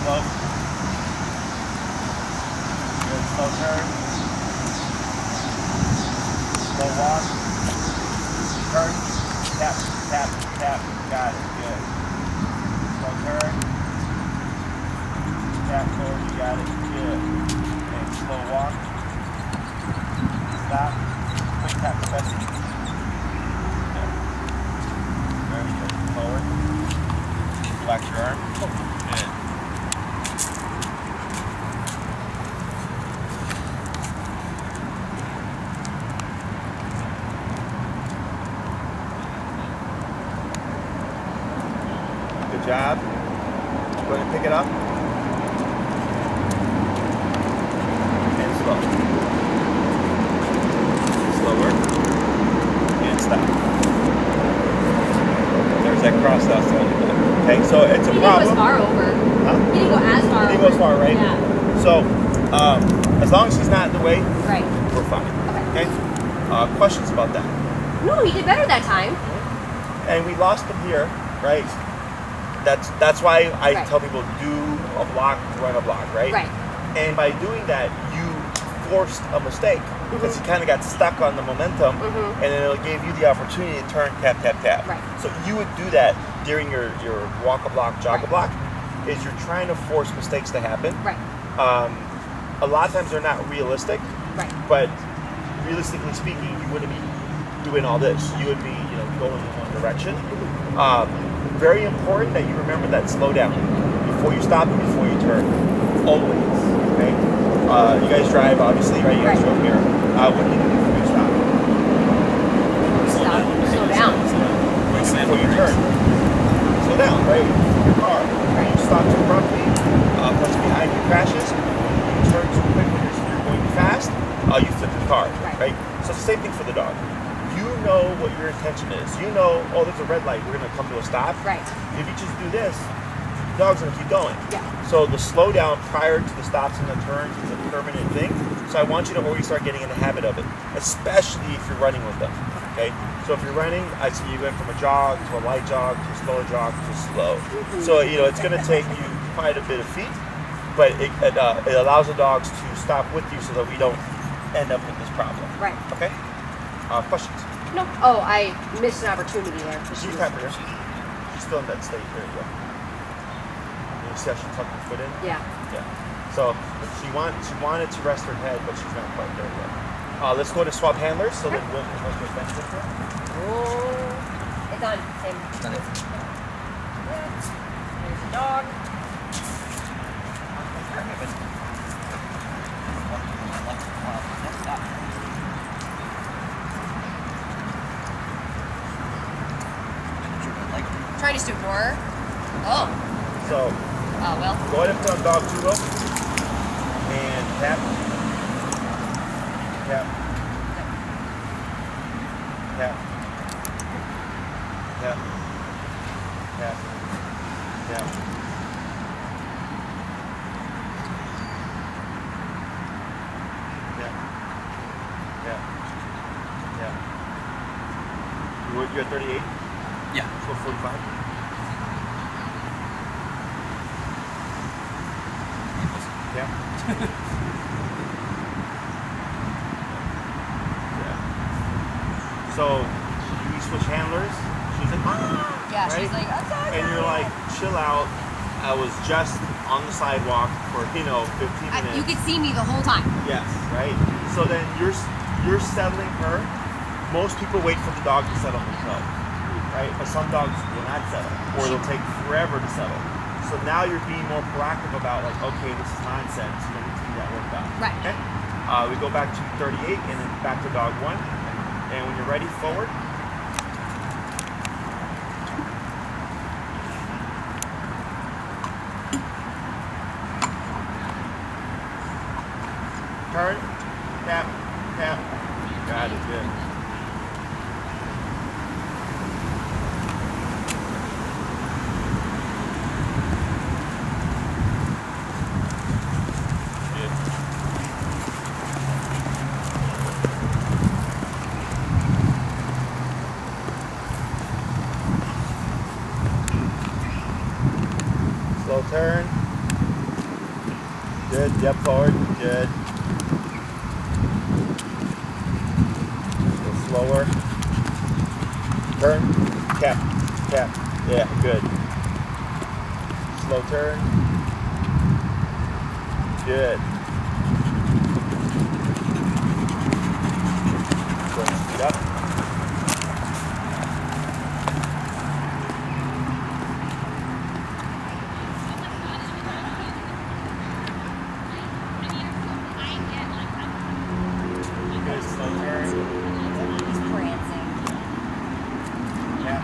S1: Slow. Good. Slow turn. Slow walk. Turn. Tap, tap, tap. Got it. Good. Slow turn. Tap forward. You got it. Good. And slow walk. Stop. Quick tap to Bessie. Good. Very good. Forward. Relax your arm. Good. Good job. Go ahead and pick it up. And slow. Slower. And stop. There's that cross out. Okay, so it's a
S2: He didn't
S1: problem.
S2: go as far over.
S1: Huh?
S2: He didn't go as far
S1: He didn't
S2: over.
S1: go as far, right?
S2: Yeah.
S1: So, as long as he's not in the way,
S2: Right.
S1: we're fine.
S2: Okay.
S1: Okay? Questions about that?
S2: No, he did better that time.
S1: And we lost him here, right? That's why I
S2: Right.
S1: tell people do a block, run a block, right?
S2: Right.
S1: And by doing that, you forced a mistake. because he kind of got stuck on the momentum, and then it'll give you the opportunity to turn, tap, tap, tap.
S2: Right.
S1: So you would do that during your walk-a-block, jog-a-block, is you're trying to force mistakes to happen.
S2: Right.
S1: A lot of times they're not realistic,
S2: Right.
S1: but realistically speaking, you wouldn't be doing all this. You would be, going in one direction. Very important that you remember that slow down before you stop and before you turn. Always. Okay. You guys drive, obviously, right? You guys drove here. What do you do before you stop?
S2: Stop. Slow down.
S1: Before you turn. Slow down, right? Your car.
S2: Right.
S1: You stop too abruptly. Person behind you crashes. You turn too quick when you're going fast. You flip the car. Right. So it's the same thing for the dog. You know what your intention is. You know, oh, there's a red light. We're going to come to a stop.
S2: Right.
S1: If you just do this, the dog's going to keep going.
S2: Yeah.
S1: So the slow down prior to the stops and the turns is a permanent thing. So I want you to always start getting in the habit of it, especially if you're running with them. Okay. So if you're running, I see you went from a jog to a light jog to a slower jog to slow. So it's going to take you quite a bit of feet, but it allows the dogs to stop with you so that we don't end up with this problem.
S2: Right.
S1: Okay. Questions?
S2: No. Oh, I missed an opportunity there.
S1: She's tap her. She's still in that state. There you go. You see how she tucked her foot in?
S2: Yeah.
S1: Yeah. So she wanted to rest her head, but she's not quite there yet. Let's go to swap handlers. So then we'll go back to her.
S2: Oh, it's on. Same.
S3: It's on it.
S2: There's a dog. Try just to ignore her. Oh.
S1: So
S2: Oh, well.
S1: go ahead and put on dog 2 rope and tap. Tap. Tap. Tap. Tap. Tap. Yeah. Yeah. You're at 38?
S3: Yeah.
S1: So 45? Yeah. Yeah. So you switch handlers. She's like, ah!
S2: Yeah,
S1: right?
S2: she's like, I'm sorry.
S1: And you're like, chill out. I was just on the sidewalk for 15 minutes.
S2: You could see me the whole time.
S1: Yes, right. So then you're settling her. Most people wait for the dog to settle themselves, right? But some dogs will not settle, or they'll take forever to settle. So now you're being more proactive about like, okay, this is nonsense. We need to get that worked out.
S2: Right.
S1: Okay. We go back to 38 and then back to dog 1. And when you're ready, forward. Turn, tap, tap. Got it, good. Good. Slow turn. Good, yep, forward, good. Slower. Turn. Tap. Tap. Yeah, good. Slow turn. Good. Go speed up. Good, slow turn.
S2: He's prancing.
S1: Yeah,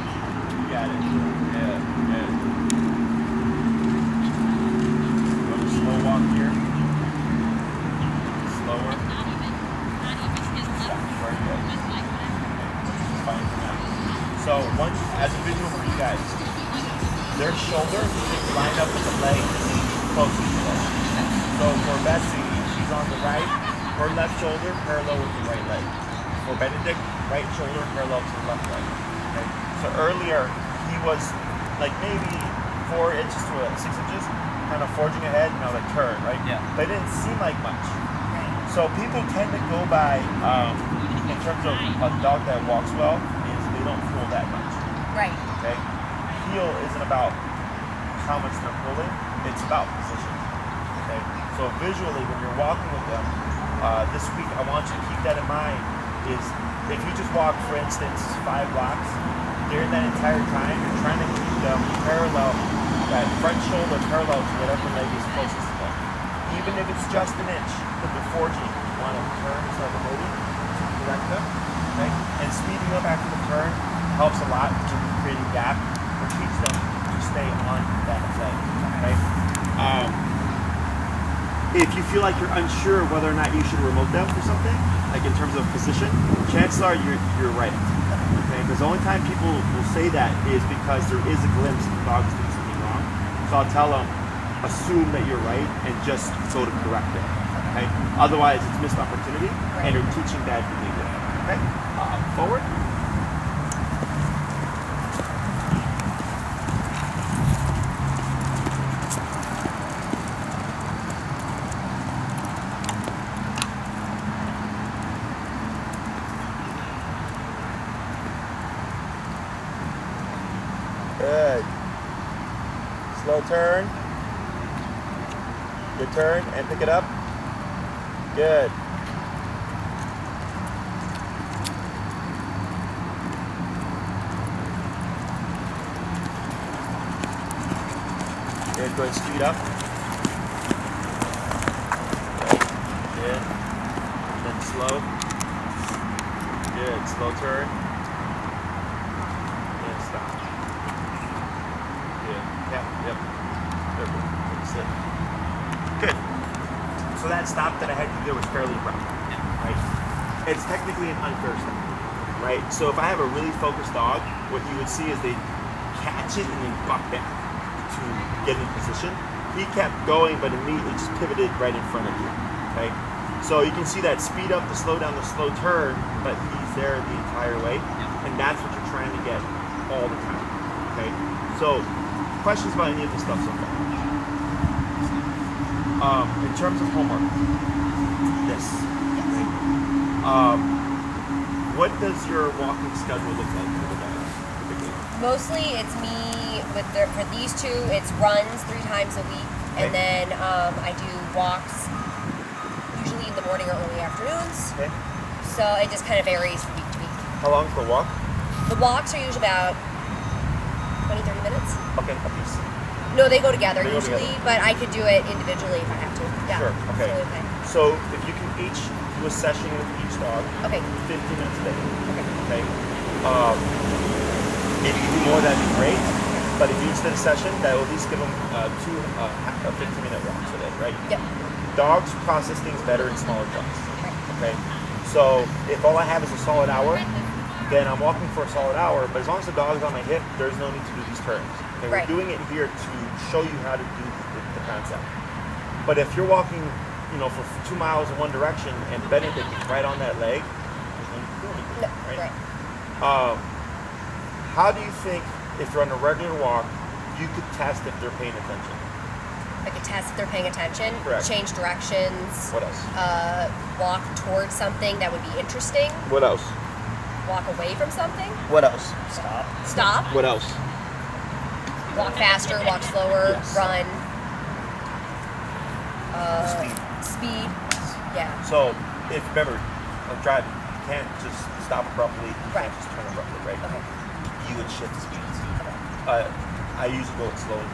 S1: you got it. Yeah, good. Go to slow walk here. Slower. Very good. Fine for now. So one, as a visual for you guys, their shoulder is lined up with the leg close to each other. So for Bessie, she's on the right, her left shoulder parallel with the right leg. For Benedict, right shoulder parallel to the left leg. Okay. So earlier, he was like maybe 4 inches to 6 inches, kind of forging ahead, like turn, right?
S3: Yeah.
S1: But it didn't seem like much. So people tend to go by, in terms of a dog that walks well, is they don't pull that much.
S2: Right.
S1: Okay? Heel isn't about how much they're pulling, it's about position. Okay? So visually, when you're walking with them, this week I want you to keep that in mind, is if you just walk, for instance, 5 blocks, during that entire time, you're trying to keep them parallel, that front shoulder parallel to whatever leg is closest to them. Even if it's just an inch that they're forging, you want to turn instead of moving to correct them. Okay? And speeding up after the turn helps a lot to creating gap, or keeps them to stay on that leg. Okay? If you feel like you're unsure whether or not you should remote them for something, like in terms of position, chances are you're right. Okay? Because the only time people will say that is because there is a glimpse of the dog is doing something wrong. So I'll tell them, assume that you're right and just go to correct it. Okay? Otherwise, it's missed opportunity and you're teaching bad behavior. Okay? Forward. Good. Slow turn. Good turn and pick it up. Good. Good. Go ahead and speed up. Good. Then slow. Good. Slow turn. And stop. Yep. That's it. Good. So that stop that I had you do was fairly abrupt, right? It's technically an unfair stop, right? So if I have a really focused dog, what you would see is they catch it and then buck back to get in position. He kept going, but immediately just pivoted right in front of you, okay? So you can see that speed up, the slow down, the slow turn, but he's there the entire way, and that's what you're trying to get all the time, okay? So questions about any of this stuff so far? In terms of homework, this. Right? What does your walking schedule look like for the dog?
S2: Mostly it's me for these two. It's runs 3 times a week, and then I do walks usually in the morning or early afternoons. Okay. So it just kind of varies from week to week.
S1: How long's the walk?
S2: The walks are usually about 20-30 minutes.
S1: Okay, a piece.
S2: No, they go together usually, but I could do it individually if I have to. Yeah.
S1: Sure. Okay.
S2: Totally okay.
S1: So if you can each do a session with each dog.
S2: Okay.
S1: 15 minutes a day.
S2: Okay.
S1: Okay. If you do more, that'd be great. But if you each did a session, that will at least give them 2 15-minute walks a day, right?
S2: Yep.
S1: Dogs process things better in smaller chunks.
S2: Right.
S1: Okay. So if all I have is a solid hour, then I'm walking for a solid hour, but as long as the dog's on my hip, there's no need to do these turns. Okay,
S2: right.
S1: We're doing it here to show you how to do the concept. But if you're walking, for 2 miles in one direction and Benedict is right on that leg, there's no need to do anything,
S2: No, right.
S1: How do you think, if you're on a regular walk, you could test if they're paying attention?
S2: I could test if they're paying attention.
S1: Correct.
S2: Change directions.
S1: What else?
S2: Walk towards something that would be interesting.
S1: What else?
S2: Walk away from something.
S1: What else?
S2: Stop.
S1: What else?
S2: Walk faster, walk slower,
S1: Yes.
S2: run.
S1: Speed.
S2: Yeah.
S1: So, if remember, like driving, you can't just stop abruptly, you
S2: Right.
S1: can't just turn abruptly, right?
S2: Okay.
S1: You would shift speeds. I usually go slowly,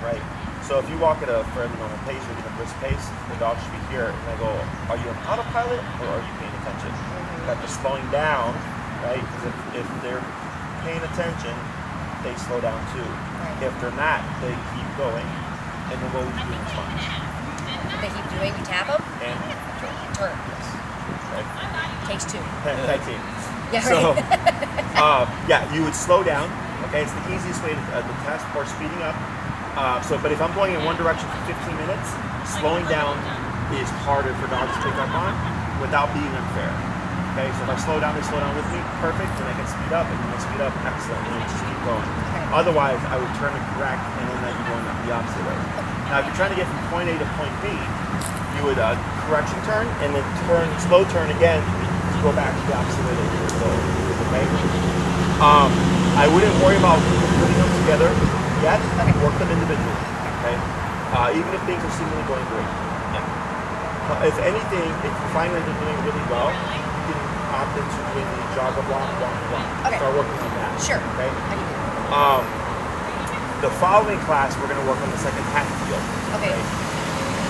S1: right? So if you walk at a fairly normal pace or even a brisk pace, the dog should be here, and I go, are you on autopilot or are you paying attention? That the slowing down, right? Because if they're paying attention, they slow down too.
S2: Right.
S1: If they're not, they keep going, and then what would you do in response?
S2: If they keep doing, you tap them.
S1: And
S2: Turn.
S1: yes, right?
S2: Takes 2.
S1: Tag team.
S2: Yeah.
S1: So,
S2: Right.
S1: you would slow down. Okay, it's the easiest way to test, or speeding up. But if I'm going in one direction for 15 minutes, slowing down is harder for dogs to pick up on without being unfair. Okay, so if I slow down, they slow down with me, perfect, and I can speed up, and when I speed up, excellent, and just keep going. Otherwise, I would turn it correct, and then I'd be going the opposite way. Now, if you're trying to get from point A to point B, you would correction turn and then slow turn again to go back the opposite way that you were going. Okay. I wouldn't worry about putting them together yet.
S2: Okay.
S1: Work them individually. Okay. Even if things are seemingly going great. Yeah. If anything, if you find that they're doing really well, you can opt into doing the jog a block, walk a block.
S2: Okay.
S1: Start working on that.
S2: Sure.
S1: Okay.
S2: I can do that.
S1: The following class, we're going to work on the second half field.
S2: Okay.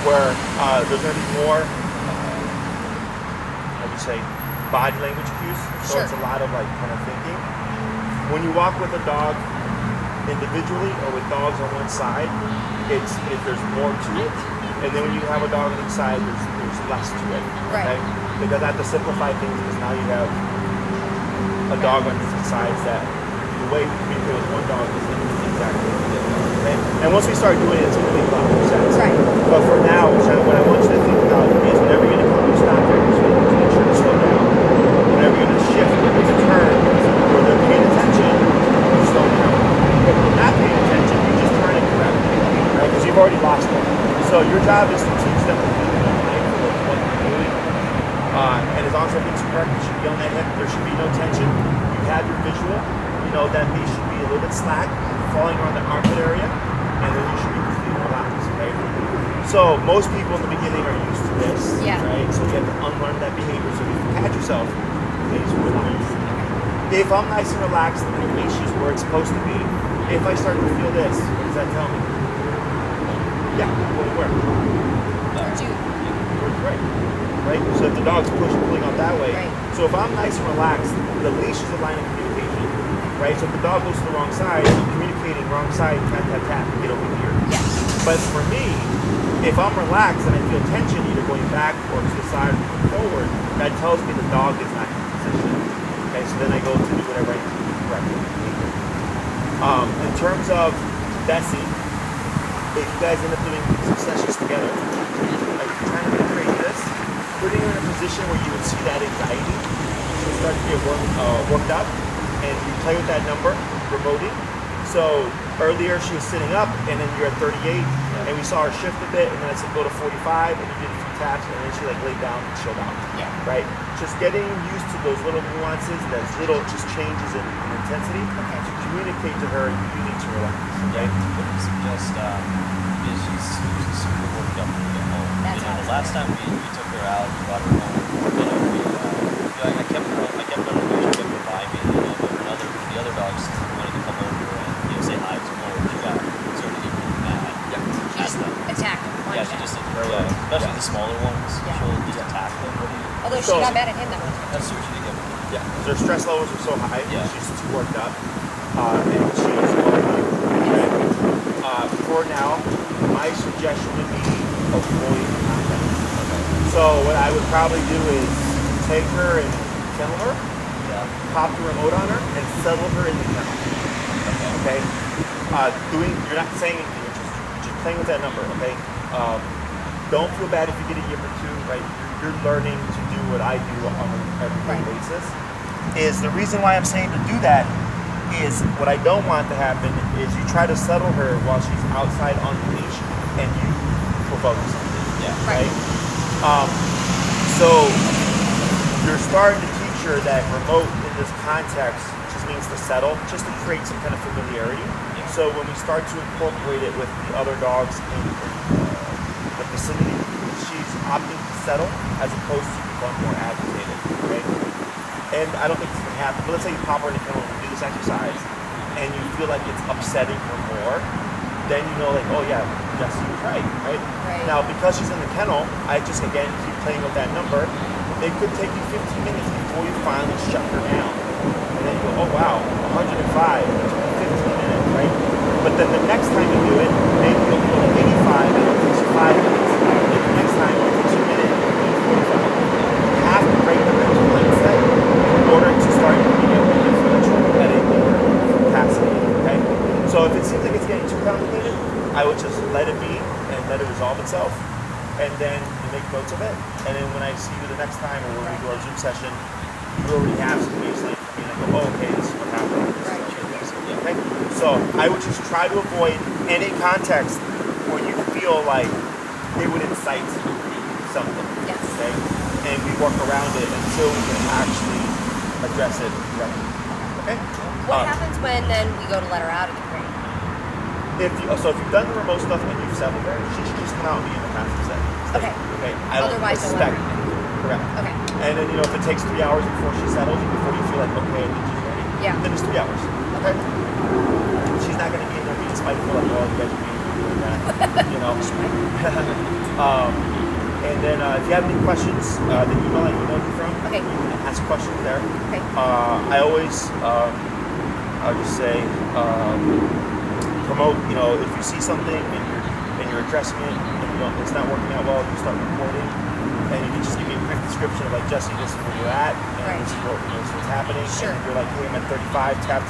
S1: Where there's going to be more, how do you say, body language cues. So
S2: Sure.
S1: it's a lot of like kind of thinking. When you walk with a dog individually or with dogs on one side, there's more to it. And then when you have a dog on each side, there's less to it.
S2: Right.
S1: Okay? Because I have to simplify things because now you have a dog on different sides that the way we communicate with one dog is exactly different. Okay? And once we start doing it, it's going to make a lot more sense.
S2: Right.
S1: But for now, what I want you to think about is whenever you're going to come to stop there, just make sure to slow down. Whenever you're going to shift or make a turn, where they're paying attention, slow down. If they're not paying attention, you just turn it correct. Right? Because you've already lost them. So your job is to teach them to be mindful of what you're doing. And as long as everything's correct, you should be on that hip. There should be no tension. You have your visual. You know that leash should be a little bit slack, falling around the armpit area, and then you should be completely relaxed. Okay. So most people in the beginning are used to this.
S2: Yeah.
S1: Right. So you have to unlearn that behavior. So if you catch yourself, please relax. If I'm nice and relaxed and the leash is where it's supposed to be, if I start to feel this, what does that tell me? Yeah, going where? Right. Right? So if the dog's pulling out that way,
S2: Right.
S1: so if I'm nice and relaxed, the leash is a line of communication. Right? So if the dog goes to the wrong side, I'm communicating wrong side, tap, tap, tap, get over here.
S2: Yes.
S1: But for me, if I'm relaxed and I feel tension either going back or to the side or forward, that tells me the dog is not in position. Okay, so then I go to do whatever I need to do correctly. In terms of Bessie, if you guys end up doing some sessions together, like kind of create this, putting her in a position where you would see that anxiety, she'll start to get worked up, and you play with that number, remoting. So earlier she was sitting up, and then you're at 38, and we saw her shift a bit, and then I said go to 45, and you did a few taps, and then she like laid down and chilled out.
S2: Yeah.
S1: Right? Just getting used to those little nuances, those little just changes in intensity to communicate to her you need to relax. Okay?
S3: Just is she's super worked up when we get home.
S2: That's
S3: The last time we took her out, we brought her home. I kept her on the leash, I kept her by me. But the other dogs wanted to come over and say hi to more. She got sort of even mad.
S2: She just attacked him.
S3: Yeah, she just especially the smaller ones.
S2: Yeah.
S3: She'll just attack them.
S2: Although she got mad at him that one time.
S3: That's what she did get.
S1: Yeah, their stress levels are so high.
S3: Yeah.
S1: She's too worked up, and she's okay. For now, my suggestion would be avoid contact. Okay. So what I would probably do is take her and kennel her, pop the remote on her, and settle her in the kennel. Okay. You're not saying anything. You're just playing with that number. Okay. Don't feel bad if you get a yip or two. Right. You're learning to do what I do on an everyday basis. Is the reason why I'm saying to do that is what I don't want to happen is you try to settle her while she's outside on the leash and you provoke something.
S3: Yeah.
S1: Right? So you're starting to teach her that remote in this context just means to settle, just to create some kind of familiarity.
S3: Yeah.
S1: So when we start to incorporate it with the other dogs in the vicinity, she's opting to settle as opposed to become more agitated. Okay? And I don't think this is going to happen, but let's say you pop her in the kennel and do this exercise, and you feel like it's upsetting her more, then you know, like, oh yeah, Jesse was right? Now, because she's in the kennel, I just, again, keep playing with that number. It could take you 15 minutes before you finally shut her down. And then you go, oh wow, 105, it took me 15 minutes, right? But then the next time you do it, maybe you'll go to 85, and it'll take you 5 minutes. And the next time it'll take you a minute, and it'll be 45. You have to break the mental mindset in order to start being able to influential at a lower capacity, okay? So if it seems like it's getting too complicated, I would just let it be and let it resolve itself, and then you make notes of it. And then when I see you the next time, or when we do our Zoom session, you already have some baseline for me, and I go, oh, okay, this is what happened. Okay? So I would just try to avoid any context where you feel like they would incite something.
S2: Yes.
S1: Okay? And we work around it until we can actually address it directly. Okay?
S2: What happens when then we go to let her out of the crate?
S1: If you've done the remote stuff and you've settled her, she should just come out and be in the passive setting.
S2: Okay.
S1: Okay. I don't
S2: Otherwise, don't let
S1: expect.
S2: her.
S1: Correct.
S2: Okay.
S1: And then if it takes 3 hours before she settles, before you feel like okay, I think she's ready.
S2: Yeah.
S1: Then it's 3 hours. Okay. She's not gonna be in there being spiteful like, oh, you guys are being doing that. And then if you have any questions, the email I emailed you from,
S2: Okay.
S1: you can ask questions there.
S2: Okay.
S1: I always, I'll just say, promote. If you see something and you're addressing it, and it's not working out well, you start recording, and you can just give me a quick description of like, Jesse, this is where you're at, and
S2: Right.
S1: this is what's happening.
S2: Sure.
S1: And you're like, hey, I'm at 35, tap,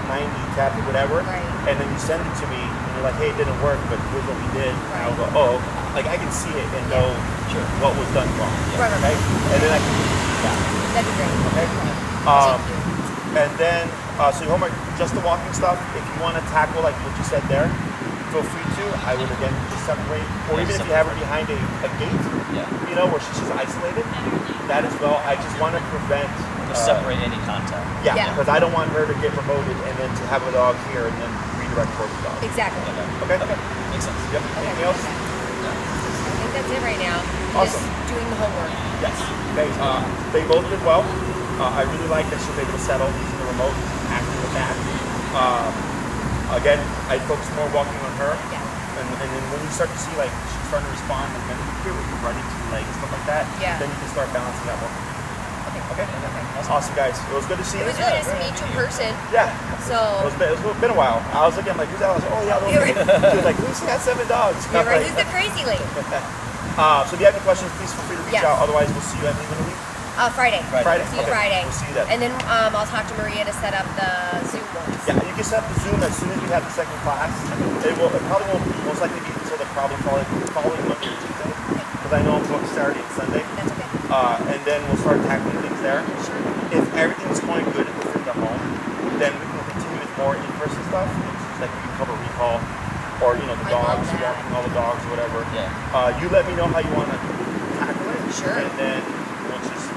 S1: 90, tap, whatever.
S2: Right.
S1: And then you send it to me, and you're like, hey, it didn't work, but here's what we did. And I'll go, oh, like I can see it and know what was done wrong.
S2: Right.
S1: Okay? And then I can give you feedback.
S2: That'd be great.
S1: Okay?
S2: Thank you.
S1: And then, so your homework, just the walking stuff, if you want to tackle like what you said there, feel free to. I would again just separate, or even if you have her behind a gate, where she's just isolated, that as well. I just want to prevent.
S3: Just separate any contact.
S1: Yeah,
S2: Yeah.
S1: because I don't want her to get promoted and then to have a dog here and then redirect towards the dog.
S2: Exactly.
S1: Okay?
S3: Makes sense.
S1: Yep. Anything else?
S2: I think that's it right now.
S1: Awesome.
S2: Just doing the homework.
S1: Yes. They both did well. I really like that she was able to settle using the remote after the fact. Again, I focus more walking on her.
S2: Yeah.
S1: And then when you start to see like she's starting to respond and then you running to the leg and stuff like that, then you can start balancing out more. Okay. Awesome, guys. It was good to see you.
S2: It was really nice to meet you in person.
S1: Yeah.
S2: So
S1: It's been a while. I was looking, I'm like, who's that? I was like, oh yeah, she was like, who's got 7 dogs?
S2: you're right. Who's the crazy lady?
S1: So if you have any questions, please feel free to reach out. Otherwise, we'll see you at the end of the week.
S2: Friday.
S1: Friday.
S2: See you
S1: Okay.
S2: Friday.
S1: We'll see you then.
S2: And then I'll talk to Maria to set up the Zoom ones.
S1: Yeah, you can set up the Zoom as soon as we have the second class. It probably won't most likely be until the following Monday or Tuesday. Because I know I'm booked Saturday and Sunday.
S2: That's okay.
S1: And then we'll start tackling things there.
S2: Sure.
S1: If everything's going good and we're at home, then we can continue with more in-person stuff. Like we can cover recall or the
S2: I
S1: dogs,
S2: love that.
S1: walking all the dogs or whatever.
S3: Yeah.
S1: You let me know how you want to tackle it.
S2: Sure.
S1: And then we'll just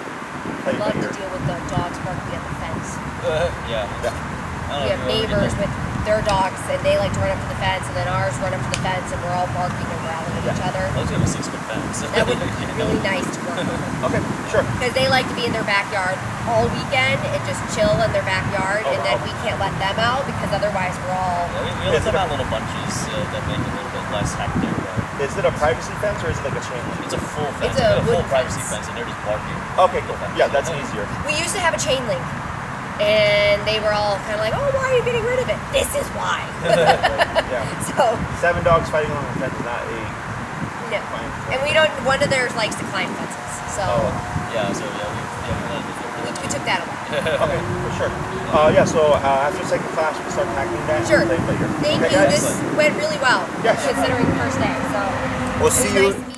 S1: play
S2: I'd love
S1: by
S2: to
S1: ear.
S2: deal with the dogs barking at the fence.
S3: Yeah.
S2: We have neighbors with their dogs, and they like to run up to the fence, and then ours run up to the fence, and we're all barking and growling at each other.
S3: Let's have a 6-foot fence.
S2: That would be really nice to work with.
S1: Okay, sure.
S2: Because they like to be in their backyard all weekend and just chill in their backyard, and then we can't let them out because otherwise we're all.
S3: Yeah, we let them out little bunches that make it a little bit less hectic.
S1: Is it a privacy fence or is it like a chain link?
S3: It's a full fence.
S2: It's a
S3: full
S2: wooden
S3: privacy
S2: fence.
S3: fence, and they're just barking.
S1: Okay, cool. Yeah, that's easier.
S2: We used to have a chain link, and they were all kind of like, "Oh, why are you getting rid of it?" This is why.
S1: Yeah.
S2: So
S1: 7 dogs fighting along the fence is not a
S2: no,
S1: fine.
S2: and we don't. One of theirs likes to climb fences, so
S3: Yeah, so
S2: we took that away.
S1: Okay, for sure. So after second class, we start tackling that.
S2: Sure.
S1: Later.
S2: Thank
S1: Okay,
S2: you.
S1: guys?
S2: This went really well,
S1: Yes.
S2: considering the first day. So
S1: We'll
S2: it was
S1: see
S2: nice
S1: you.
S2: to meet